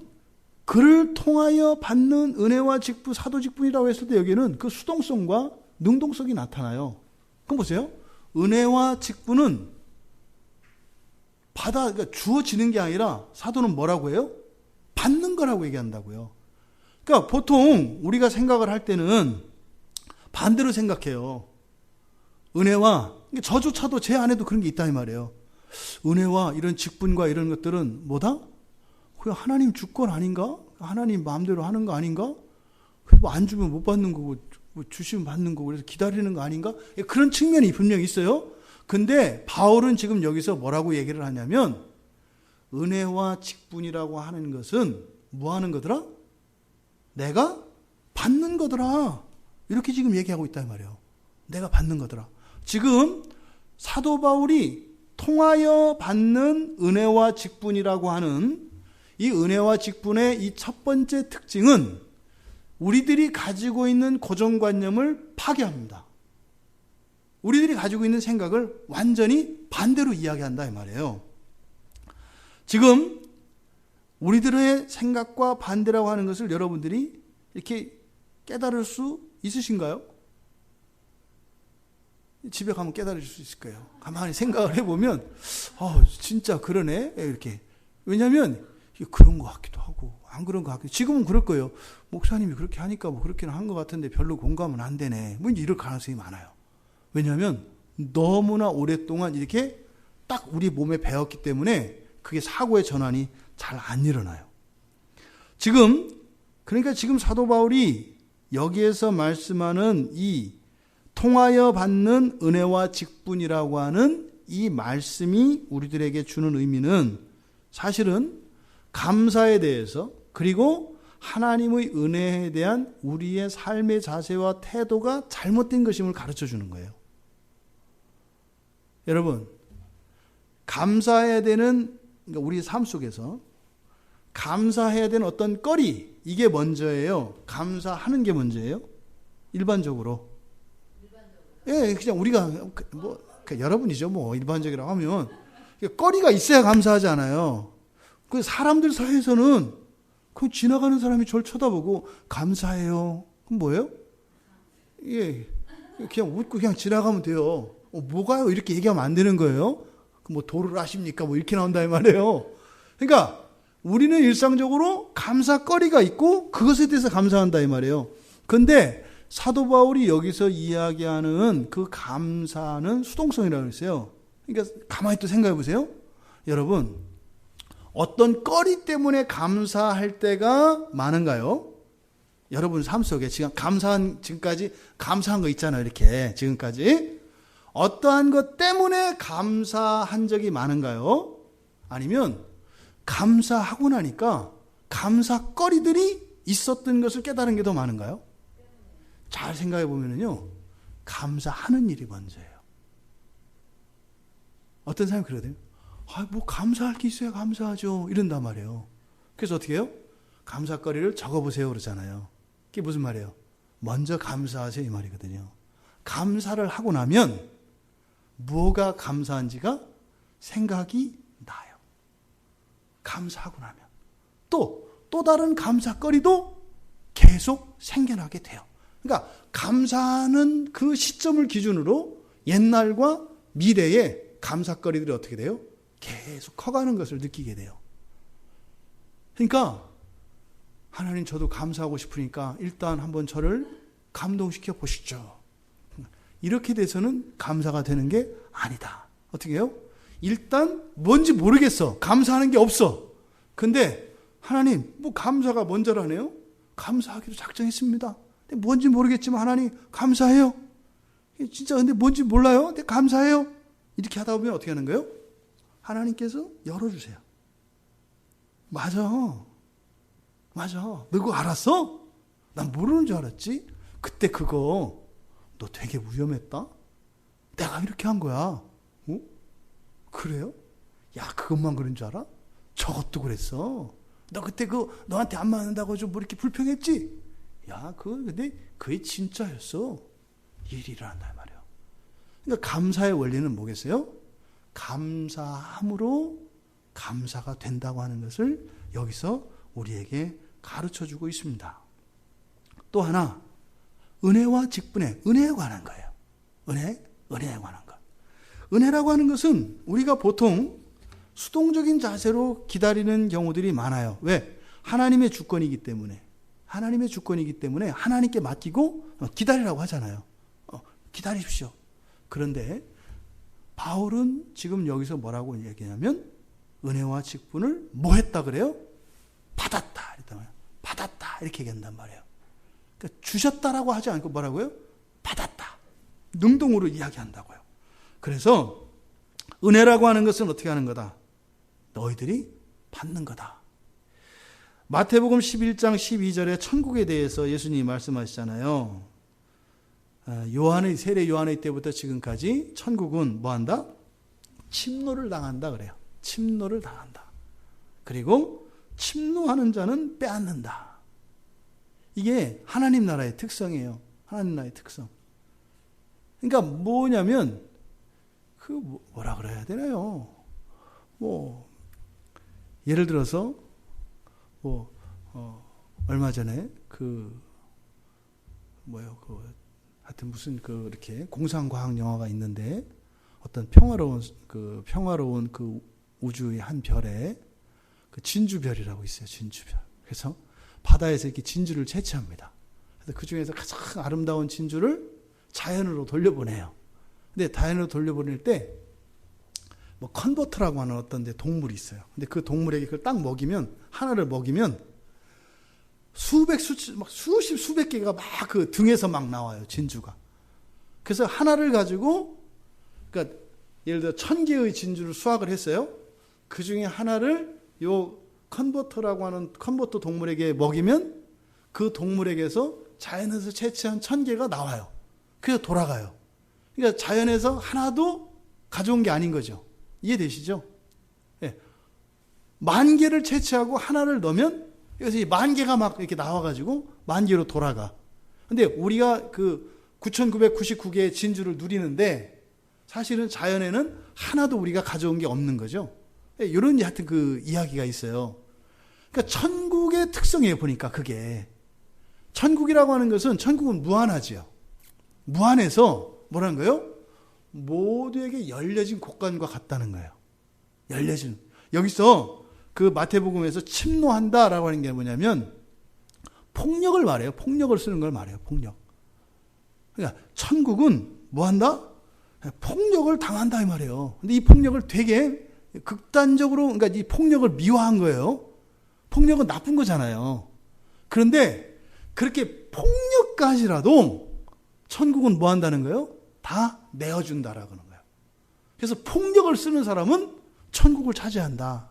A: 그를 통하여 받는 은혜와 직분, 사도 직분이라고 했을 때 여기는 그 수동성과 능동성이 나타나요. 그럼 보세요. 은혜와 직분은 그러니까 주어지는 게 아니라 사도는 뭐라고 해요? 받는 거라고 얘기한다고요. 그러니까 보통 우리가 생각을 할 때는 반대로 생각해요. 은혜와, 저조차도 제 안에도 그런 게 있다 이 말이에요. 은혜와 이런 직분과 이런 것들은 뭐다? 그냥 하나님 주권 아닌가? 하나님 마음대로 하는 거 아닌가? 뭐 안 주면 못 받는 거고, 뭐 주시면 받는 거고, 그래서 기다리는 거 아닌가? 그런 측면이 분명히 있어요. 근데 바울은 지금 여기서 뭐라고 얘기를 하냐면, 은혜와 직분이라고 하는 것은 뭐 하는 거더라? 내가 받는 거더라. 이렇게 지금 얘기하고 있단 말이에요. 내가 받는 거더라. 지금 사도 바울이 통하여 받는 은혜와 직분이라고 하는 이 은혜와 직분의 이 첫 번째 특징은 우리들이 가지고 있는 고정관념을 파괴합니다. 우리들이 가지고 있는 생각을 완전히 반대로 이야기한다 이 말이에요. 지금 우리들의 생각과 반대라고 하는 것을 여러분들이 이렇게 깨달을 수 있으신가요? 집에 가면 깨달으실 수 있을 거예요. 가만히 생각을 해보면 진짜 그러네 이렇게. 왜냐하면 그런 것 같기도 하고 안 그런 것 같기도. 지금은 그럴 거예요. 목사님이 그렇게 하니까 뭐 그렇게는 한 것 같은데 별로 공감은 안 되네. 뭐 이럴 가능성이 많아요. 왜냐하면 너무나 오랫동안 이렇게 딱 우리 몸에 배웠기 때문에 그게 사고의 전환이 잘 안 일어나요. 그러니까 지금 사도 바울이 여기에서 말씀하는 이 통하여 받는 은혜와 직분이라고 하는 이 말씀이 우리들에게 주는 의미는 사실은 감사에 대해서 그리고 하나님의 은혜에 대한 우리의 삶의 자세와 태도가 잘못된 것임을 가르쳐 주는 거예요. 여러분, 감사해야 되는, 그러니까 우리 삶 속에서 감사해야 되는 어떤 거리, 이게 먼저예요? 감사하는 게 먼저예요? 일반적으로. 예, 그냥 우리가, 여러분이죠. 일반적이라고 하면. 거리가 있어야 감사하지 않아요. 그 사람들 사이에서는 그 지나가는 사람이 저를 쳐다보고 감사해요. 그럼 뭐예요? 예, 그냥 웃고 그냥 지나가면 돼요. 뭐가요? 이렇게 얘기하면 안 되는 거예요. 도를 아십니까? 이렇게 나온다 이 말이에요. 그러니까 우리는 일상적으로 감사거리가 있고 그것에 대해서 감사한다 이 말이에요. 근데 사도 바울이 여기서 이야기하는 그 감사는 수동성이라고 했어요. 그러니까 가만히 또 생각해 보세요. 여러분, 어떤 거리 때문에 감사할 때가 많은가요? 여러분 삶 속에 지금까지 감사한 거 있잖아요. 이렇게 지금까지 어떠한 것 때문에 감사한 적이 많은가요? 아니면 감사하고 나니까 감사거리들이 있었던 것을 깨달은 게 더 많은가요? 잘 생각해 보면요, 감사하는 일이 먼저예요. 어떤 사람이 그러거든요. 감사할 게 있어야 감사하죠. 이런단 말이에요. 그래서 어떻게 해요? 감사거리를 적어보세요 그러잖아요. 그게 무슨 말이에요? 먼저 감사하세요 이 말이거든요. 감사를 하고 나면 뭐가 감사한지가 생각이 나요. 감사하고 나면 또 다른 감사거리도 계속 생겨나게 돼요. 그러니까 감사하는 그 시점을 기준으로 옛날과 미래의 감사거리들이 어떻게 돼요? 계속 커가는 것을 느끼게 돼요. 그러니까 하나님, 저도 감사하고 싶으니까 일단 한번 저를 감동시켜 보시죠. 이렇게 돼서는 감사가 되는 게 아니다. 어떻게 해요? 일단 뭔지 모르겠어. 감사하는 게 없어. 근데 하나님, 감사가 먼저라네요? 감사하기로 작정했습니다. 근데 뭔지 모르겠지만 하나님 감사해요. 진짜 근데 뭔지 몰라요? 근데 감사해요. 이렇게 하다 보면 어떻게 하는 거예요? 하나님께서 열어주세요. 맞아. 너 그거 알았어? 난 모르는 줄 알았지? 그때 그거 너 되게 위험했다? 내가 이렇게 한 거야. 그래요? 야, 그것만 그런 줄 알아? 저것도 그랬어. 너 그때 너한테 안 맞는다고 좀 이렇게 불평했지? 야, 근데 그게 진짜였어. 일이 일어난단 말이에요. 그러니까 감사의 원리는 뭐겠어요? 감사함으로 감사가 된다고 하는 것을 여기서 우리에게 가르쳐주고 있습니다. 또 하나, 은혜와 직분에, 은혜에 관한 거예요. 은혜에 관한 것. 은혜라고 하는 것은 우리가 보통 수동적인 자세로 기다리는 경우들이 많아요. 왜? 하나님의 주권이기 때문에. 하나님께 맡기고 기다리라고 하잖아요. 기다리십시오. 그런데 바울은 지금 여기서 뭐라고 얘기하냐면 은혜와 직분을 뭐 했다 그래요? 받았다. 받았다. 이렇게 얘기한단 말이에요. 그러니까 주셨다라고 하지 않고 뭐라고요? 받았다. 능동으로 이야기한다고요. 그래서 은혜라고 하는 것은 어떻게 하는 거다? 너희들이 받는 거다. 마태복음 11장 12절에 천국에 대해서 예수님이 말씀하시잖아요. 요한의 세례 요한의 때부터 지금까지 천국은 뭐한다? 침노를 당한다 그래요. 침노를 당한다. 그리고 침노하는 자는 빼앗는다. 이게 하나님 나라의 특성이에요. 하나님 나라의 특성. 그러니까 뭐냐면 뭐라 그래야 되나요? 예를 들어서 얼마 전에 하여튼 무슨 이렇게 공상과학 영화가 있는데 어떤 평화로운 우주의 한 별에 진주별이라고 있어요. 진주별. 그래서 바다에서 이렇게 진주를 채취합니다. 그래서 그 중에서 가장 아름다운 진주를 자연으로 돌려보내요. 근데 자연으로 돌려보낼 때 컨버터라고 하는 어떤 동물이 있어요. 근데 그 동물에게 그걸 딱 먹이면, 하나를 먹이면 수백 개가 막 그 등에서 막 나와요. 진주가. 그래서 하나를 가지고, 그러니까 예를 들어 1000개의 진주를 수확을 했어요. 그 중에 하나를 요 컨버터라고 하는 컨버터 동물에게 먹이면 그 동물에게서 자연에서 채취한 1000개가 나와요. 그래서 돌아가요. 그러니까 자연에서 하나도 가져온 게 아닌 거죠. 이해되시죠? 예. 10,000개를 채취하고 하나를 넣으면 여기서 이 10,000개가 막 이렇게 나와가지고 10,000개로 돌아가. 근데 우리가 9,999개의 진주를 누리는데 사실은 자연에는 하나도 우리가 가져온 게 없는 거죠. 예, 이런 하여튼 이야기가 있어요. 그러니까 천국의 특성이에요, 보니까 그게. 천국이라고 하는 것은, 천국은 무한하지요. 무한해서 뭐라는 거예요? 모두에게 열려진 곳간과 같다는 거예요. 열려진. 여기서 마태복음에서 침노한다라고 하는 게 뭐냐면 폭력을 말해요. 폭력을 쓰는 걸 말해요. 폭력. 그러니까 천국은 뭐한다? 폭력을 당한다 이 말이에요. 근데 이 폭력을 되게 극단적으로, 그러니까 이 폭력을 미화한 거예요. 폭력은 나쁜 거잖아요. 그런데 그렇게 폭력까지라도 천국은 뭐 한다는 거예요? 다 내어준다라고 하는 거예요. 그래서 폭력을 쓰는 사람은 천국을 차지한다.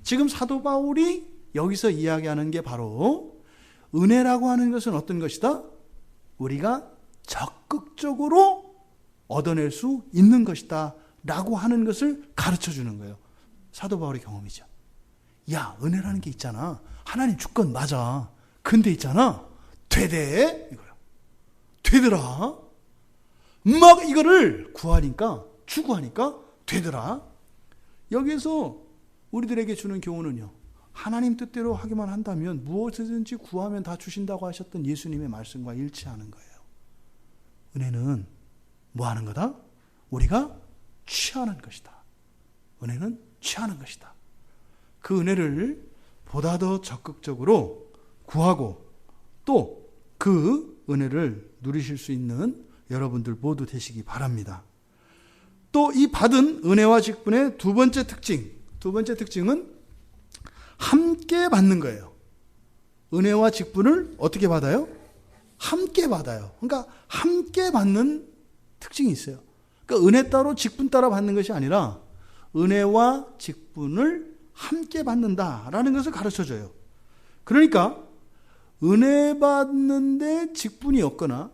A: 지금 사도 바울이 여기서 이야기하는 게 바로 은혜라고 하는 것은 어떤 것이다? 우리가 적극적으로 얻어낼 수 있는 것이다 라고 하는 것을 가르쳐 주는 거예요. 사도 바울의 경험이죠. 야, 은혜라는 게 있잖아. 하나님 주권 맞아. 근데 있잖아. 되대. 이거요. 되더라. 막 이거를 추구하니까 되더라. 여기에서 우리들에게 주는 교훈은요. 하나님 뜻대로 하기만 한다면 무엇이든지 구하면 다 주신다고 하셨던 예수님의 말씀과 일치하는 거예요. 은혜는 뭐 하는 거다? 우리가 취하는 것이다. 은혜는 취하는 것이다. 그 은혜를 보다 더 적극적으로 구하고 또 그 은혜를 누리실 수 있는 여러분들 모두 되시기 바랍니다. 또 이 받은 은혜와 직분의 두 번째 특징은 함께 받는 거예요. 은혜와 직분을 어떻게 받아요? 함께 받아요. 그러니까 함께 받는 특징이 있어요. 그러니까 은혜 따로 직분 따라 받는 것이 아니라 은혜와 직분을 함께 받는다라는 것을 가르쳐줘요. 그러니까 은혜 받는데 직분이 없거나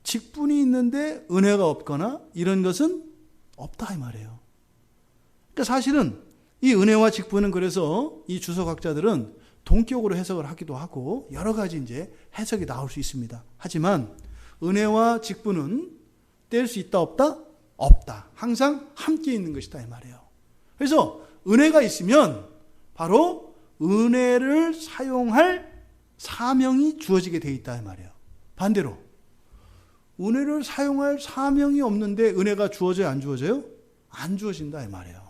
A: 직분이 있는데 은혜가 없거나 이런 것은 없다 이 말이에요. 그러니까 사실은 이 은혜와 직분은 그래서 이 주석학자들은 동격으로 해석을 하기도 하고 여러 가지 이제 해석이 나올 수 있습니다. 하지만 은혜와 직분은 뗄 수 있다 없다? 없다. 항상 함께 있는 것이다 이 말이에요. 그래서 은혜가 있으면 바로 은혜를 사용할 사명이 주어지게 돼 있다 이 말이에요. 반대로 은혜를 사용할 사명이 없는데 은혜가 주어져요? 안 주어져요? 안 주어진다 이 말이에요.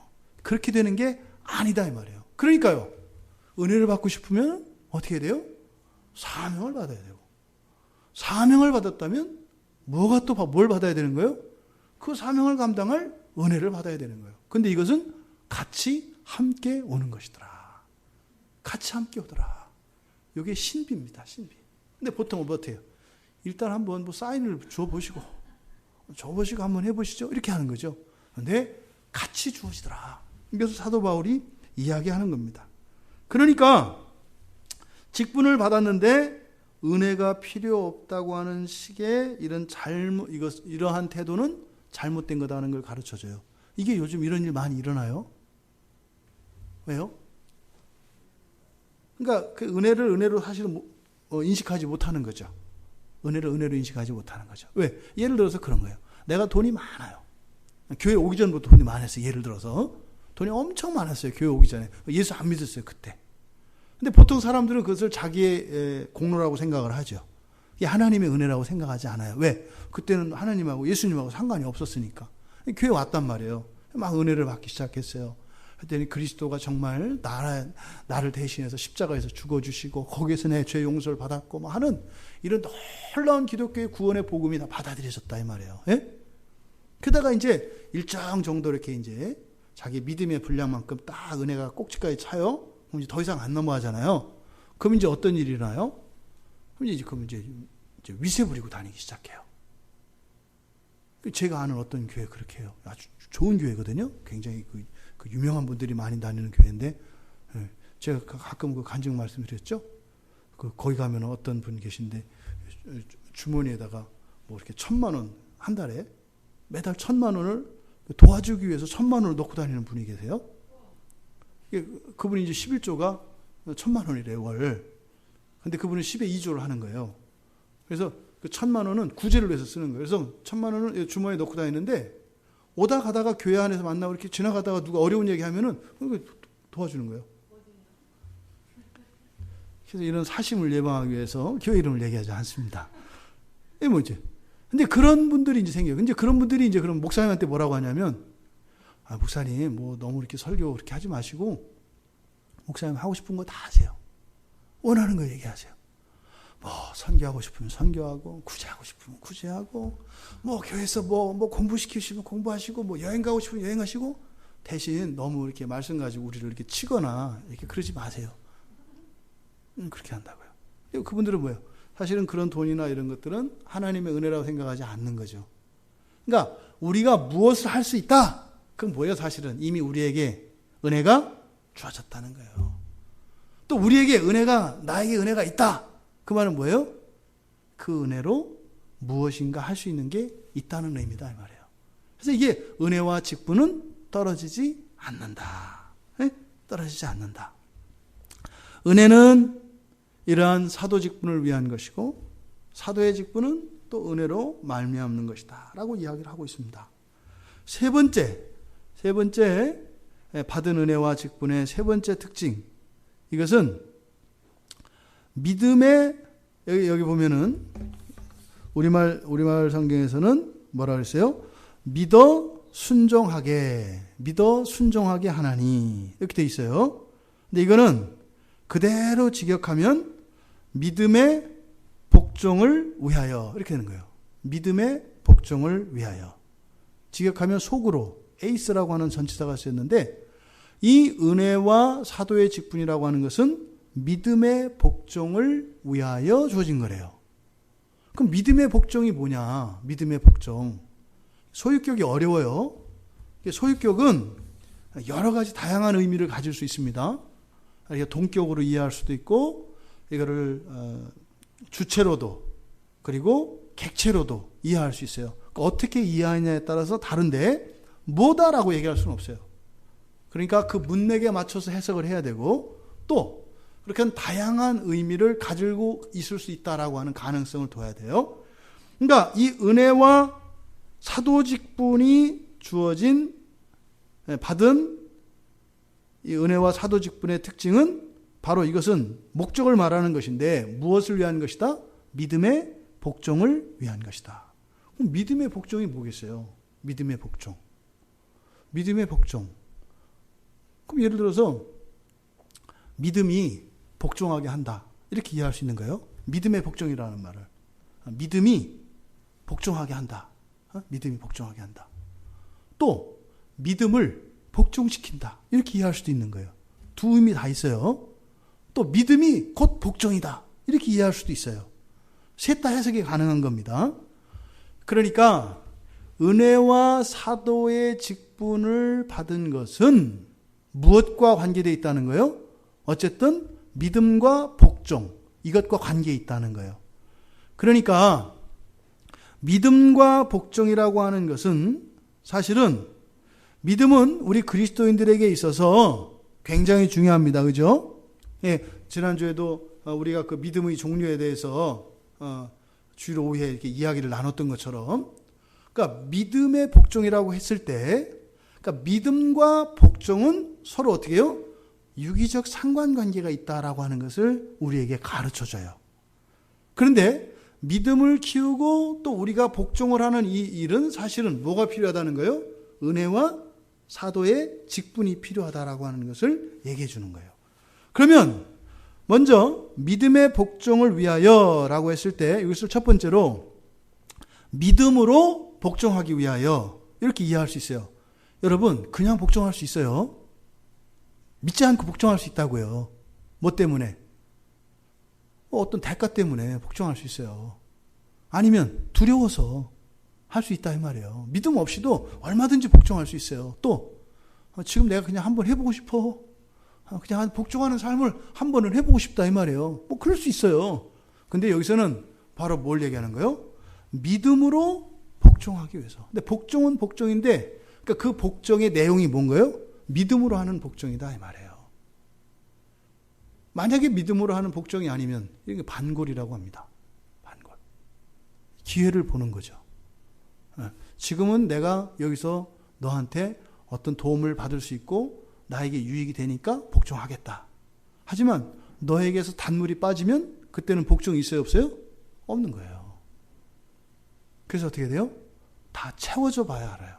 A: 그렇게 되는 게 아니다 이 말이에요. 그러니까요. 은혜를 받고 싶으면 어떻게 돼요? 사명을 받아야 되고 사명을 받았다면 뭐가 또 뭘 받아야 되는 거예요? 그 사명을 감당할 은혜를 받아야 되는 거예요. 근데 이것은 같이 함께 오는 것이더라. 같이 함께 오더라. 이게 신비입니다. 신비. 근데 보통은 어때요? 일단 한번 사인을 줘보시고 한번 해보시죠. 이렇게 하는 거죠. 근데 같이 주어지더라. 이것을 사도 바울이 이야기하는 겁니다. 그러니까 직분을 받았는데 은혜가 필요 없다고 하는 식의 이러한 태도는 잘못된 거다는 걸 가르쳐줘요. 이게 요즘 이런 일 많이 일어나요. 왜요? 그러니까 그 은혜를 은혜로 사실은 인식하지 못하는 거죠. 은혜를 은혜로 인식하지 못하는 거죠. 왜? 예를 들어서 그런 거예요. 내가 돈이 많아요. 교회 오기 전부터 돈이 많았어요. 예를 들어서 돈이 엄청 많았어요. 교회 오기 전에. 예수 안 믿었어요. 그때. 근데 보통 사람들은 그것을 자기의 공로라고 생각을 하죠. 이게 하나님의 은혜라고 생각하지 않아요. 왜? 그때는 하나님하고 예수님하고 상관이 없었으니까. 교회 왔단 말이에요. 막 은혜를 받기 시작했어요. 그랬더니 그리스도가 정말 나를 대신해서 십자가에서 죽어주시고 거기에서 내 죄 용서를 받았고 뭐 하는 이런 놀라운 기독교의 구원의 복음이 다 받아들여졌다 이 말이에요. 예? 그러다가 이제 일정 정도 이렇게 이제 자기 믿음의 분량만큼 딱 은혜가 꼭지까지 차요. 그럼 이제 더 이상 안 넘어가잖아요. 그럼 이제 어떤 일이 일어나요? 그럼 이제 위세 부리고 다니기 시작해요. 제가 아는 어떤 교회 그렇게 해요. 아주 좋은 교회거든요. 굉장히 그 유명한 분들이 많이 다니는 교회인데, 제가 가끔 그 간증 말씀드렸죠. 거기 가면 어떤 분 계신데 주머니에다가 뭐 이렇게 1,000만 원 한 달에 매달 1,000만 원을 도와주기 위해서 1,000만 원을 넣고 다니는 분이 계세요. 그분이 이제 11조가 1,000만 원이래요, 월. 근데 그분은 10에 2조를 하는 거예요. 그래서 그 1,000만 원은 구제를 위해서 쓰는 거예요. 그래서 1,000만 원을 주머니에 넣고 다니는데 오다 가다가 교회 안에서 만나고 이렇게 지나가다가 누가 어려운 얘기 하면은 도와주는 거예요. 그래서 이런 사심을 예방하기 위해서 교회 이름을 얘기하지 않습니다. 이게 뭐지? 근데 그런 분들이 이제 생겨요. 근데 그런 분들이 이제 그럼 목사님한테 뭐라고 하냐면, 목사님, 뭐 너무 이렇게 설교 그렇게 하지 마시고, 목사님 하고 싶은 거 다 하세요. 원하는 거 얘기하세요. 뭐 선교하고 싶으면 선교하고, 구제하고 싶으면 구제하고, 뭐 교회에서 뭐 공부시키시면 공부하시고, 뭐 여행 가고 싶으면 여행 가시고, 대신 너무 이렇게 말씀 가지고 우리를 이렇게 치거나 이렇게 그러지 마세요. 그렇게 한다고요. 그분들은 뭐예요? 사실은 그런 돈이나 이런 것들은 하나님의 은혜라고 생각하지 않는 거죠. 그러니까 우리가 무엇을 할 수 있다? 그건 뭐예요? 사실은 이미 우리에게 은혜가 주어졌다는 거예요. 또 우리에게 나에게 은혜가 있다. 그 말은 뭐예요? 그 은혜로 무엇인가 할 수 있는 게 있다는 의미다 이 말이에요. 그래서 이게 은혜와 직분은 떨어지지 않는다. 네? 떨어지지 않는다. 은혜는 이러한 사도 직분을 위한 것이고 사도의 직분은 또 은혜로 말미암는 것이다 라고 이야기를 하고 있습니다. 세 번째 받은 은혜와 직분의 세 번째 특징, 이것은 믿음의, 여기 보면은 우리말 성경에서는 뭐라 그랬어요? 믿어 순종하게 하나니, 이렇게 돼 있어요. 근데 이거는 그대로 직역하면 믿음의 복종을 위하여, 이렇게 되는 거예요. 믿음의 복종을 위하여. 직역하면 속으로, 에이스라고 하는 전치사가 쓰였는데, 이 은혜와 사도의 직분이라고 하는 것은 믿음의 복종을 위하여 주어진 거래요. 그럼 믿음의 복종이 뭐냐? 믿음의 복종. 소유격이 어려워요. 소유격은 여러 가지 다양한 의미를 가질 수 있습니다. 동격으로 이해할 수도 있고, 이거를 주체로도 그리고 객체로도 이해할 수 있어요. 그러니까 어떻게 이해하느냐에 따라서 다른데 뭐다라고 얘기할 수는 없어요. 그러니까 그 문맥에 맞춰서 해석을 해야 되고, 또 그렇게 다양한 의미를 가지고 있을 수 있다라고 하는 가능성을 둬야 돼요. 그러니까 이 은혜와 사도 직분이 주어진, 받은 이 은혜와 사도 직분의 특징은 바로 이것은 목적을 말하는 것인데, 무엇을 위한 것이다? 믿음의 복종을 위한 것이다. 그럼 믿음의 복종이 뭐겠어요? 믿음의 복종. 그럼 예를 들어서 믿음이 복종하게 한다, 이렇게 이해할 수 있는 거예요. 믿음의 복종이라는 말을. 믿음이 복종하게 한다. 믿음이 복종하게 한다. 또 믿음을 복종시킨다, 이렇게 이해할 수도 있는 거예요. 두 의미 다 있어요. 또 믿음이 곧 복종이다, 이렇게 이해할 수도 있어요. 셋 다 해석이 가능한 겁니다. 그러니까 은혜와 사도의 직분을 받은 것은 무엇과 관계되어 있다는 거예요? 어쨌든 믿음과 복종, 이것과 관계에 있다는 거예요. 그러니까 믿음과 복종이라고 하는 것은 사실은 믿음은 우리 그리스도인들에게 있어서 굉장히 중요합니다. 그죠? 예, 지난주에도 우리가 그 믿음의 종류에 대해서 주일 오후에 이렇게 이야기를 나눴던 것처럼, 그러니까 믿음의 복종이라고 했을 때, 그러니까 믿음과 복종은 서로 어떻게 해요? 유기적 상관관계가 있다라고 하는 것을 우리에게 가르쳐줘요. 그런데 믿음을 키우고 또 우리가 복종을 하는 이 일은 사실은 뭐가 필요하다는 거예요? 은혜와 사도의 직분이 필요하다라고 하는 것을 얘기해 주는 거예요. 그러면 먼저 믿음의 복종을 위하여라고 했을 때 이것을 첫 번째로 믿음으로 복종하기 위하여 이렇게 이해할 수 있어요. 여러분, 그냥 복종할 수 있어요. 믿지 않고 복종할 수 있다고요. 뭐 때문에? 어떤 대가 때문에 복종할 수 있어요. 아니면 두려워서 할 수 있다 이 말이에요. 믿음 없이도 얼마든지 복종할 수 있어요. 또 지금 내가 그냥 한번 해보고 싶어. 그냥 복종하는 삶을 한 번은 해보고 싶다 이 말이에요. 뭐 그럴 수 있어요. 근데 여기서는 바로 뭘 얘기하는 거예요? 믿음으로 복종하기 위해서. 근데 복종은 복종인데, 그러니까 그 복종의 내용이 뭔가요? 믿음으로 하는 복종이다 이 말이에요. 만약에 믿음으로 하는 복종이 아니면 이게 반골이라고 합니다. 반골. 기회를 보는 거죠. 지금은 내가 여기서 너한테 어떤 도움을 받을 수 있고 나에게 유익이 되니까 복종하겠다. 하지만 너에게서 단물이 빠지면 그때는 복종이 있어요, 없어요? 없는 거예요. 그래서 어떻게 돼요? 다 채워져 봐야 알아요.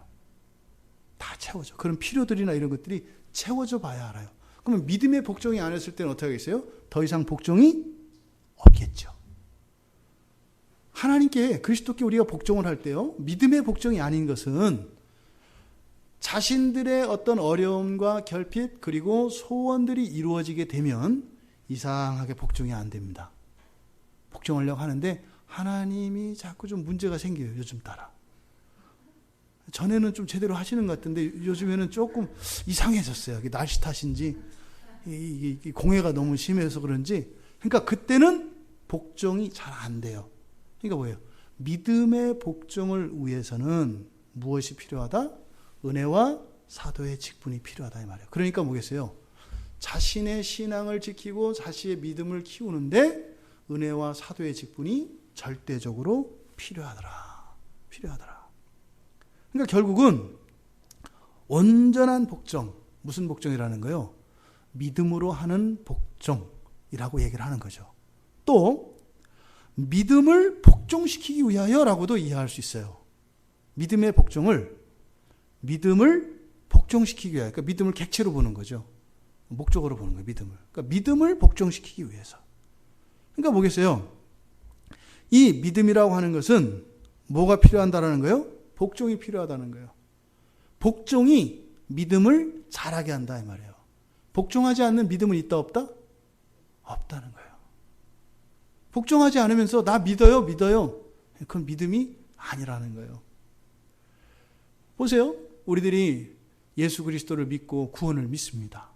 A: 다 채워져. 그런 필요들이나 이런 것들이 채워져 봐야 알아요. 그러면 믿음의 복종이 안 했을 때는 어떻게 하겠어요? 더 이상 복종이 없겠죠. 하나님께, 그리스도께 우리가 복종을 할 때요, 믿음의 복종이 아닌 것은 자신들의 어떤 어려움과 결핍 그리고 소원들이 이루어지게 되면 이상하게 복종이 안 됩니다. 복종하려고 하는데 하나님이 자꾸 좀 문제가 생겨요. 요즘 따라. 전에는 좀 제대로 하시는 것 같은데 요즘에는 조금 이상해졌어요. 날씨 탓인지 이 공해가 너무 심해서 그런지. 그러니까 그때는 복종이 잘 안 돼요. 그러니까 뭐예요? 믿음의 복종을 위해서는 무엇이 필요하다? 은혜와 사도의 직분이 필요하다 이 말이에요. 그러니까 뭐겠어요? 자신의 신앙을 지키고 자신의 믿음을 키우는데 은혜와 사도의 직분이 절대적으로 필요하더라. 그러니까 결국은 온전한 복종, 무슨 복종이라는 거요? 믿음으로 하는 복종이라고 얘기를 하는 거죠. 또 믿음을 복종시키기 위하여라고도 이해할 수 있어요. 믿음의 복종을 복종시키기 위하여, 그러니까 믿음을 객체로 보는 거죠. 목적으로 보는 거예요, 믿음을. 그러니까 믿음을 복종시키기 위해서. 그러니까 뭐겠어요? 이 믿음이라고 하는 것은 뭐가 필요한다라는 거예요? 복종이 필요하다는 거예요. 복종이 믿음을 자라게 한다 이 말이에요. 복종하지 않는 믿음은 있다 없다? 없다는 거예요. 복종하지 않으면서 나 믿어요. 그건 믿음이 아니라는 거예요. 보세요. 우리들이 예수 그리스도를 믿고 구원을 믿습니다.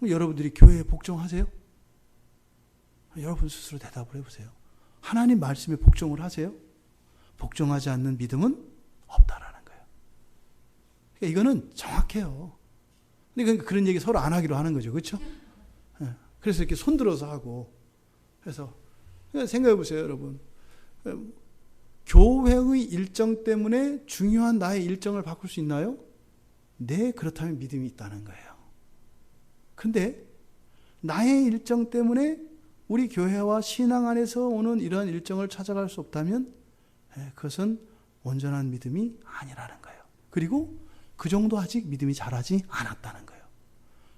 A: 여러분들이 교회에 복종하세요? 여러분 스스로 대답을 해보세요. 하나님 말씀에 복종을 하세요? 복종하지 않는 믿음은 없다라는 거예요. 그러니까 이거는 정확해요. 근데 그런 얘기 서로 안 하기로 하는 거죠. 그렇죠? 그래서 이렇게 손들어서 하고. 그래서 생각해 보세요, 여러분. 교회의 일정 때문에 중요한 나의 일정을 바꿀 수 있나요? 네, 그렇다면 믿음이 있다는 거예요. 근데 나의 일정 때문에 우리 교회와 신앙 안에서 오는 이러한 일정을 찾아갈 수 없다면 그것은 온전한 믿음이 아니라는 거예요. 그리고 그 정도 아직 믿음이 자라지 않았다는 거예요.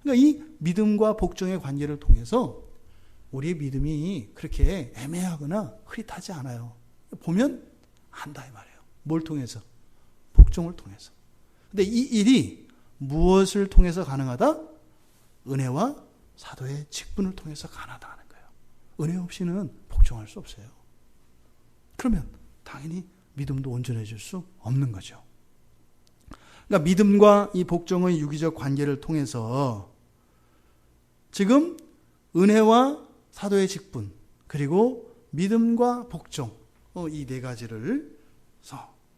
A: 그러니까 이 믿음과 복종의 관계를 통해서 우리의 믿음이 그렇게 애매하거나 흐릿하지 않아요. 보면 안다 이 말이에요. 뭘 통해서? 복종을 통해서. 근데 이 일이 무엇을 통해서 가능하다? 은혜와 사도의 직분을 통해서 가능하다는 거예요. 은혜 없이는 복종할 수 없어요. 그러면 당연히 믿음도 온전해질 수 없는 거죠. 그러니까 믿음과 이 복종의 유기적 관계를 통해서 지금 은혜와 사도의 직분, 그리고 믿음과 복종, 이 네 가지를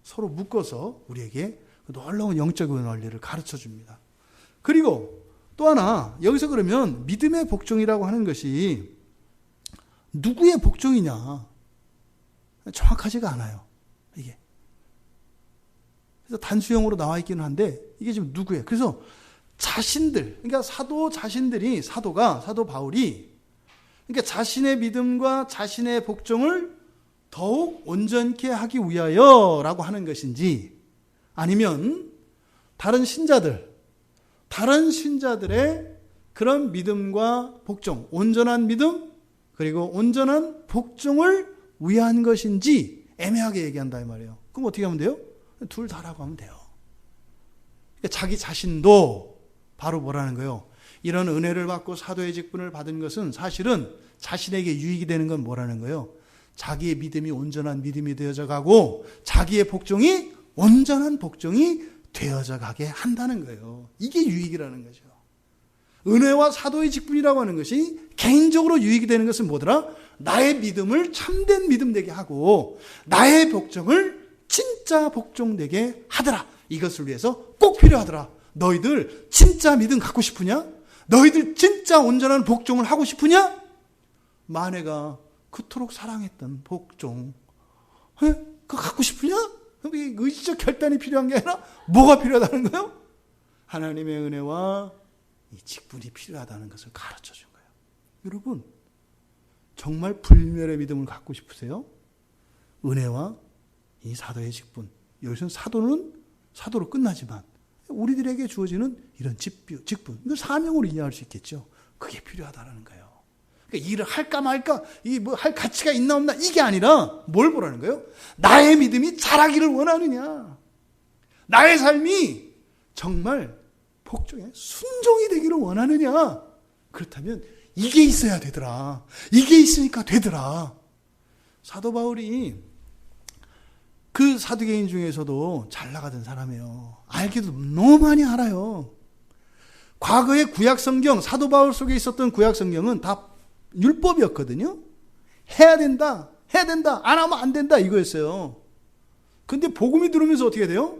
A: 서로 묶어서 우리에게 놀라운 영적인 원리를 가르쳐 줍니다. 그리고 또 하나, 여기서 그러면 믿음의 복종이라고 하는 것이 누구의 복종이냐? 정확하지가 않아요. 이게. 그래서 단수형으로 나와 있기는 한데, 이게 지금 누구예요? 그래서 자신들, 그러니까 사도 바울이, 그러니까 자신의 믿음과 자신의 복종을 더욱 온전케 하기 위하여라고 하는 것인지, 아니면 다른 신자들의 그런 믿음과 복종, 온전한 믿음, 그리고 온전한 복종을 위한 것인지 애매하게 얘기한다 이 말이에요. 그럼 어떻게 하면 돼요? 둘 다라고 하면 돼요. 그러니까 자기 자신도 바로 뭐라는 거예요? 이런 은혜를 받고 사도의 직분을 받은 것은 사실은 자신에게 유익이 되는 건 뭐라는 거예요? 자기의 믿음이 온전한 믿음이 되어져 가고 자기의 복종이 온전한 복종이 되어져 가게 한다는 거예요. 이게 유익이라는 거죠. 은혜와 사도의 직분이라고 하는 것이 개인적으로 유익이 되는 것은 뭐더라? 나의 믿음을 참된 믿음 되게 하고 나의 복종을 진짜 복종 되게 하더라. 이것을 위해서 꼭 필요하더라. 너희들 진짜 믿음 갖고 싶으냐? 너희들 진짜 온전한 복종을 하고 싶으냐? 마네가 그토록 사랑했던 복종, 그거 갖고 싶으냐? 의지적 결단이 필요한 게 아니라 뭐가 필요하다는 거예요? 하나님의 은혜와 이 직분이 필요하다는 것을 가르쳐 준 거예요. 여러분, 정말 불멸의 믿음을 갖고 싶으세요? 은혜와 이 사도의 직분. 여기서는 사도는 사도로 끝나지만 우리들에게 주어지는 이런 직분, 이걸 사명으로 이해할 수 있겠죠. 그게 필요하다는 거예요. 그러니까 일을 할까 말까, 할 가치가 있나 없나 이게 아니라 뭘 보라는 거예요? 나의 믿음이 자라기를 원하느냐? 나의 삶이 정말 복종에 순종이 되기를 원하느냐? 그렇다면 이게 있어야 되더라. 이게 있으니까 되더라. 사도 바울이 그 사두개인 중에서도 잘 나가던 사람이에요. 알기도 너무 많이 알아요. 과거의 구약성경, 사도 바울 속에 있었던 구약성경은 다 율법이었거든요. 해야 된다, 안 하면 안 된다 이거였어요. 근데 복음이 들어오면서 어떻게 돼요?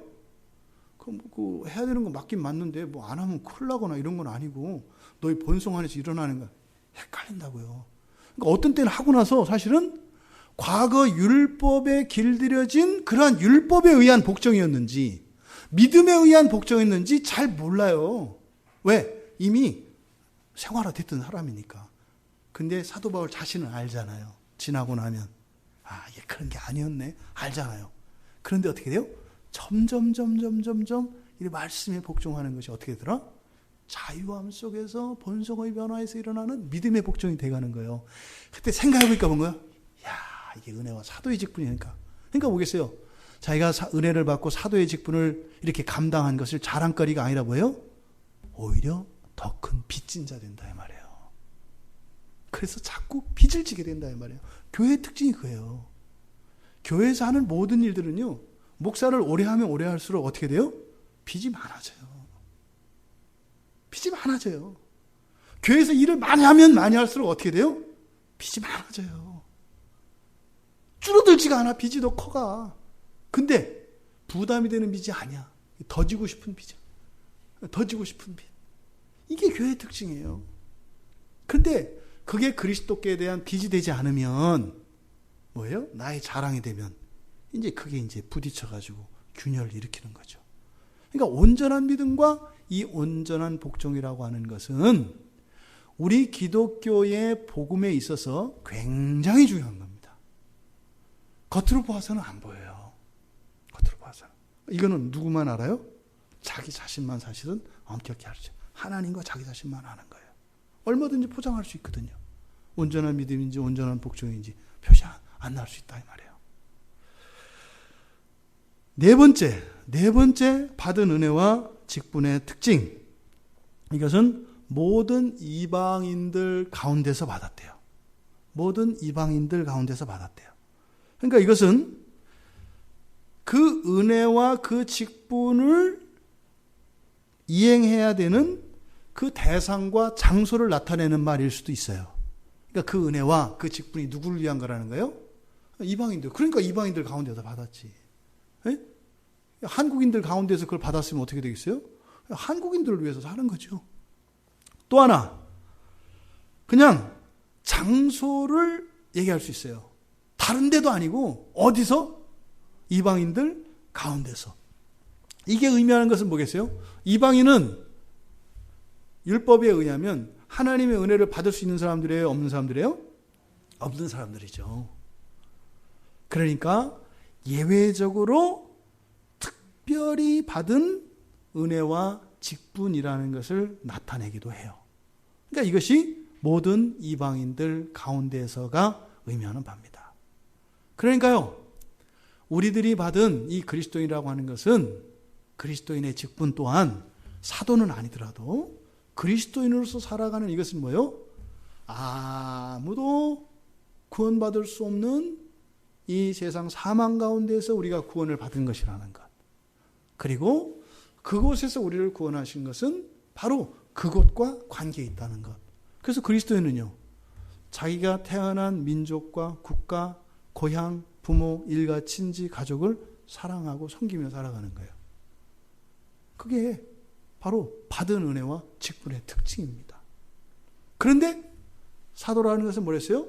A: 해야 되는 거 맞긴 맞는데 안 하면 큰일 나거나 이런 건 아니고 너희 본성 안에서 일어나는 거 헷갈린다고요. 그러니까 어떤 때는 하고 나서 사실은 과거 율법에 길들여진 그러한 율법에 의한 복종이었는지 믿음에 의한 복종이었는지 잘 몰라요. 왜? 이미 생활화됐던 사람이니까. 근데 사도 바울 자신은 알잖아요. 지나고 나면 이게 그런 게 아니었네 알잖아요. 그런데 어떻게 돼요? 점점 이 말씀에 복종하는 것이 어떻게 되더라? 자유함 속에서 본성의 변화에서 일어나는 믿음의 복종이 돼가는 거예요. 그때 생각해보니까 뭔가요? 이게 은혜와 사도의 직분이니까. 그러니까 뭐겠어요? 자기가 은혜를 받고 사도의 직분을 이렇게 감당한 것을 자랑거리가 아니라 뭐예요? 오히려 더 큰 빚진 자 된다 이 말이에요. 그래서 자꾸 빚을 지게 된다 이 말이에요. 교회의 특징이 그예요. 교회에서 하는 모든 일들은요, 목사를 오래 하면 오래 할수록 어떻게 돼요? 빚이 많아져요. 빚이 많아져요. 교회에서 일을 많이 하면 많이 할수록 어떻게 돼요? 빚이 많아져요. 줄어들지가 않아. 빚이 더 커가. 근데 부담이 되는 빚이 아니야. 더 지고 싶은 빚이야. 더 지고 싶은 빚. 이게 교회의 특징이에요. 근데 그게 그리스도께 대한 빚이 되지 않으면 뭐예요? 나의 자랑이 되면 이제 그게 이제 부딪혀가지고 균열을 일으키는 거죠. 그러니까 온전한 믿음과 이 온전한 복종이라고 하는 것은 우리 기독교의 복음에 있어서 굉장히 중요한 겁니다. 겉으로 보아서는 안 보여요. 겉으로 보아서는. 이거는 누구만 알아요? 자기 자신만 사실은 엄격히 알죠. 하나님과 자기 자신만 아는 거예요. 얼마든지 포장할 수 있거든요. 온전한 믿음인지 온전한 복종인지 표시 안 날 수 있다 이 말이에요. 네 번째 받은 은혜와 직분의 특징. 이것은 모든 이방인들 가운데서 받았대요. 모든 이방인들 가운데서 받았대요. 그러니까 이것은 그 은혜와 그 직분을 이행해야 되는 그 대상과 장소를 나타내는 말일 수도 있어요. 그러니까 그 은혜와 그 직분이 누구를 위한 거라는 거예요? 이방인들. 그러니까 이방인들 가운데서 받았지. 에? 한국인들 가운데서 그걸 받았으면 어떻게 되겠어요? 한국인들을 위해서 사는 거죠. 또 하나, 그냥 장소를 얘기할 수 있어요. 다른 데도 아니고 어디서? 이방인들 가운데서. 이게 의미하는 것은 뭐겠어요? 이방인은 율법에 의하면 하나님의 은혜를 받을 수 있는 사람들이에요? 없는 사람들이에요? 없는 사람들이죠. 그러니까 예외적으로 특별히 받은 은혜와 직분이라는 것을 나타내기도 해요. 그러니까 이것이 모든 이방인들 가운데서가 의미하는 바입니다. 그러니까요, 우리들이 받은 이 그리스도인이라고 하는 것은 그리스도인의 직분 또한 사도는 아니더라도 그리스도인으로서 살아가는 이것은 뭐예요? 아무도 구원받을 수 없는 이 세상 사망 가운데서 우리가 구원을 받은 것이라는 것. 그리고 그곳에서 우리를 구원하신 것은 바로 그곳과 관계에 있다는 것. 그래서 그리스도인은요, 자기가 태어난 민족과 국가, 고향, 부모, 일가, 친지, 가족을 사랑하고 섬기며 살아가는 거예요. 그게 바로 받은 은혜와 직분의 특징입니다. 그런데 사도라는 것은 뭐랬어요?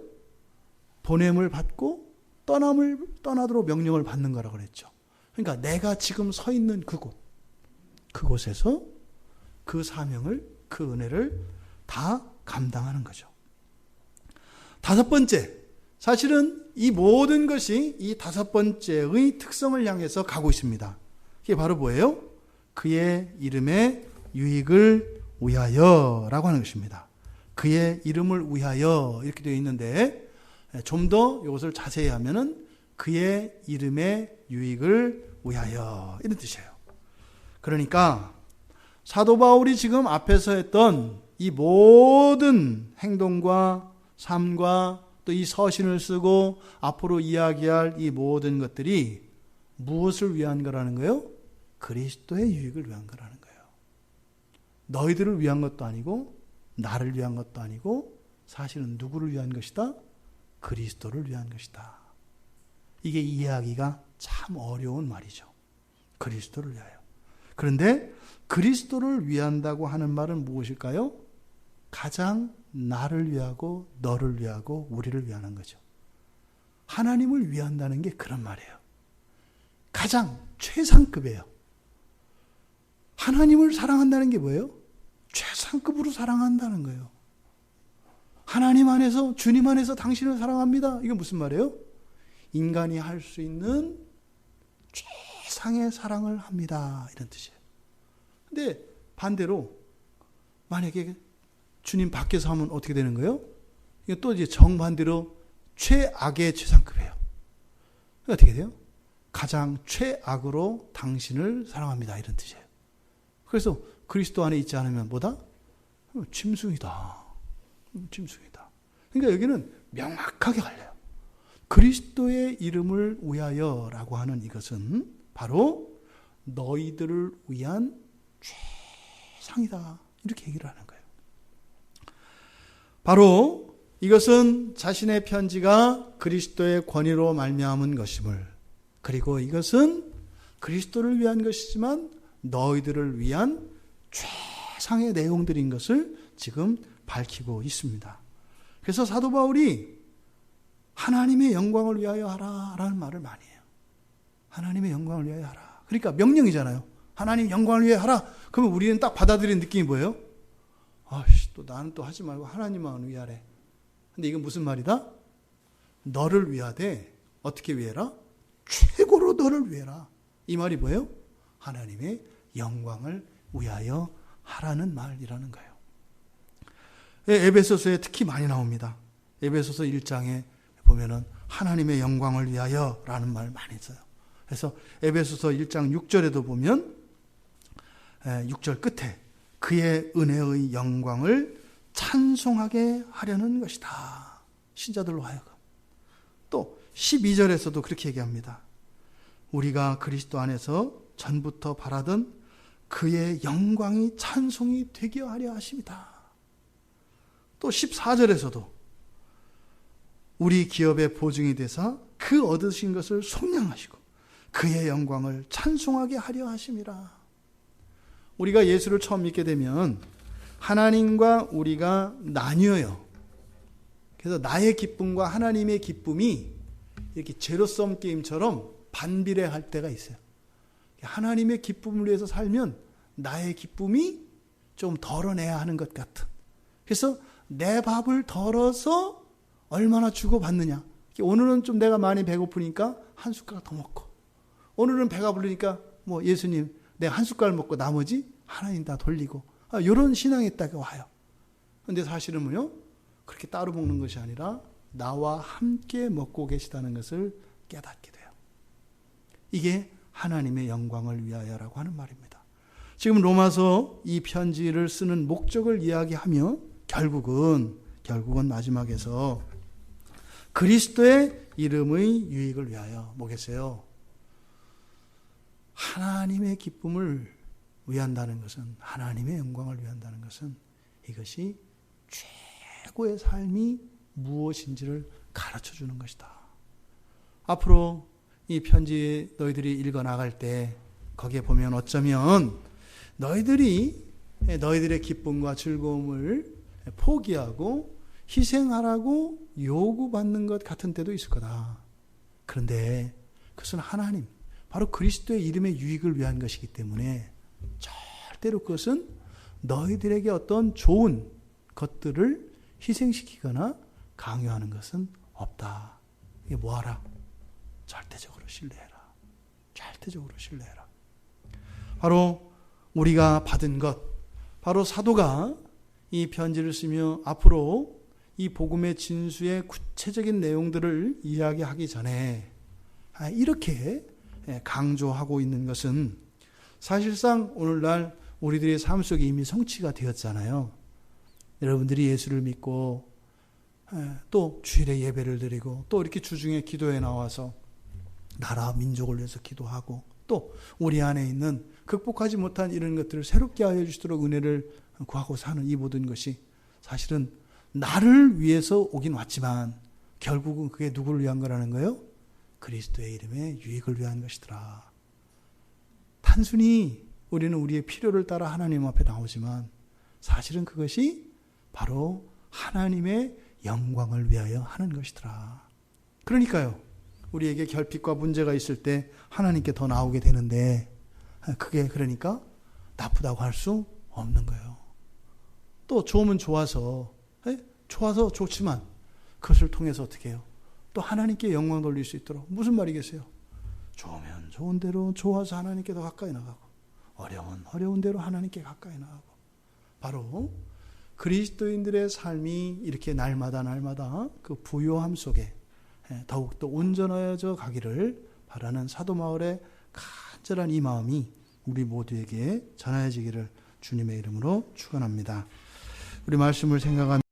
A: 보냄을 받고 떠나도록 명령을 받는 거라고 그랬죠. 그러니까 내가 지금 서 있는 그곳에서 그 사명을, 그 은혜를 다 감당하는 거죠. 다섯 번째, 사실은 이 모든 것이 이 다섯 번째의 특성을 향해서 가고 있습니다. 이게 바로 뭐예요? 그의 이름의 유익을 위하여라고 하는 것입니다. 그의 이름을 위하여 이렇게 되어 있는데 좀 더 이것을 자세히 하면은 그의 이름의 유익을 위하여 이런 뜻이에요. 그러니까 사도 바울이 지금 앞에서 했던 이 모든 행동과 삶과 또 이 서신을 쓰고 앞으로 이야기할 이 모든 것들이 무엇을 위한 거라는 거예요? 그리스도의 유익을 위한 거라는 거예요. 너희들을 위한 것도 아니고 나를 위한 것도 아니고 사실은 누구를 위한 것이다? 그리스도를 위한 것이다. 이게 이해하기가 참 어려운 말이죠. 그리스도를 위하여. 그런데 그리스도를 위한다고 하는 말은 무엇일까요? 가장 나를 위하고 너를 위하고 우리를 위하는 거죠. 하나님을 위한다는 게 그런 말이에요. 가장 최상급이에요. 하나님을 사랑한다는 게 뭐예요? 최상급으로 사랑한다는 거예요. 하나님 안에서, 주님 안에서 당신을 사랑합니다. 이게 무슨 말이에요? 인간이 할 수 있는 최상의 사랑을 합니다. 이런 뜻이에요. 근데 반대로 만약에 주님 밖에서 하면 어떻게 되는 거예요? 이게 또 이제 정반대로 최악의 최상급이에요. 어떻게 돼요? 가장 최악으로 당신을 사랑합니다. 이런 뜻이에요. 그래서 그리스도 안에 있지 않으면 뭐다? 짐승이다. 짐승이다. 그러니까 여기는 명확하게 갈려요. 그리스도의 이름을 위하여라고 하는 이것은 바로 너희들을 위한 최상이다. 이렇게 얘기를 하는 거예요. 바로 이것은 자신의 편지가 그리스도의 권위로 말미암은 것임을, 그리고 이것은 그리스도를 위한 것이지만 너희들을 위한 최상의 내용들인 것을 지금 밝히고 있습니다. 그래서 사도 바울이 하나님의 영광을 위하여 하라라는 말을 많이 해요. 하나님의 영광을 위하여 하라. 그러니까 명령이잖아요. 하나님 영광을 위하여 하라. 그러면 우리는 딱 받아들이는 느낌이 뭐예요? 또 나는 또 하지 말고 하나님만 위하래. 근데 이건 무슨 말이다? 너를 위하되 어떻게 위해라? 최고로 너를 위해라. 이 말이 뭐예요? 하나님의 영광을 위하여 하라는 말이라는 거예요. 에베소서에 특히 많이 나옵니다. 에베소서 1장에 보면은 하나님의 영광을 위하여 라는 말 많이 써요. 그래서 에베소서 1장 6절에도 보면 6절 끝에 그의 은혜의 영광을 찬송하게 하려는 것이다. 신자들로 하여금. 또 12절에서도 그렇게 얘기합니다. 우리가 그리스도 안에서 전부터 바라던 그의 영광이 찬송이 되게 하려 하십니다. 또 14절에서도 우리 기업의 보증이 되사 그 얻으신 것을 속량하시고 그의 영광을 찬송하게 하려 하심이라. 우리가 예수를 처음 믿게 되면 하나님과 우리가 나뉘어요. 그래서 나의 기쁨과 하나님의 기쁨이 이렇게 제로섬 게임처럼 반비례할 때가 있어요. 하나님의 기쁨을 위해서 살면 나의 기쁨이 좀 덜어내야 하는 것 같은. 그래서 내 밥을 덜어서 얼마나 주고받느냐. 오늘은 좀 내가 많이 배고프니까 한 숟가락 더 먹고, 오늘은 배가 부르니까 뭐 예수님 내가 한 숟가락 먹고 나머지 하나님 다 돌리고, 이런 신앙에 딱 와요. 그런데 사실은 뭐요? 그렇게 따로 먹는 것이 아니라 나와 함께 먹고 계시다는 것을 깨닫게 돼요. 이게 하나님의 영광을 위하여라고 하는 말입니다. 지금 로마서 이 편지를 쓰는 목적을 이야기하며 결국은 마지막에서 그리스도의 이름의 유익을 위하여 뭐겠어요? 하나님의 기쁨을 위한다는 것은, 하나님의 영광을 위한다는 것은 이것이 최고의 삶이 무엇인지를 가르쳐 주는 것이다. 앞으로 이 편지 너희들이 읽어 나갈 때 거기에 보면 어쩌면 너희들의 기쁨과 즐거움을 포기하고 희생하라고 요구받는 것 같은 때도 있을 거다. 그런데 그것은 하나님, 바로 그리스도의 이름의 유익을 위한 것이기 때문에 절대로 그것은 너희들에게 어떤 좋은 것들을 희생시키거나 강요하는 것은 없다. 이게 뭐하라? 절대적으로 신뢰해라. 절대적으로 신뢰해라. 바로 우리가 받은 것, 바로 사도가 이 편지를 쓰며 앞으로 이 복음의 진수의 구체적인 내용들을 이야기하기 전에 이렇게 강조하고 있는 것은 사실상 오늘날 우리들의 삶 속에 이미 성취가 되었잖아요. 여러분들이 예수를 믿고 또 주일에 예배를 드리고 또 이렇게 주중에 기도에 나와서 나라 민족을 위해서 기도하고 또 우리 안에 있는 극복하지 못한 이런 것들을 새롭게 하여 주시도록 은혜를 구하고 사는 이 모든 것이 사실은 나를 위해서 오긴 왔지만 결국은 그게 누구를 위한 거라는 거예요? 그리스도의 이름의 유익을 위한 것이더라. 단순히 우리는 우리의 필요를 따라 하나님 앞에 나오지만 사실은 그것이 바로 하나님의 영광을 위하여 하는 것이더라. 그러니까요, 우리에게 결핍과 문제가 있을 때 하나님께 더 나오게 되는데 그게 그러니까 나쁘다고 할 수 없는 거예요. 또 좋으면 좋아서 좋지만 그것을 통해서 어떻게 해요? 또 하나님께 영광 돌릴 수 있도록. 무슨 말이겠어요? 좋으면 좋은 대로 좋아서 하나님께 더 가까이 나가고, 어려운 어려운 대로 하나님께 가까이 나가고, 바로 그리스도인들의 삶이 이렇게 날마다 그 부요함 속에 더욱더 온전해져 가기를 바라는 사도 바울의 간절한 이 마음이 우리 모두에게 전해지기를 주님의 이름으로 축원합니다. 우리 말씀을 생각하며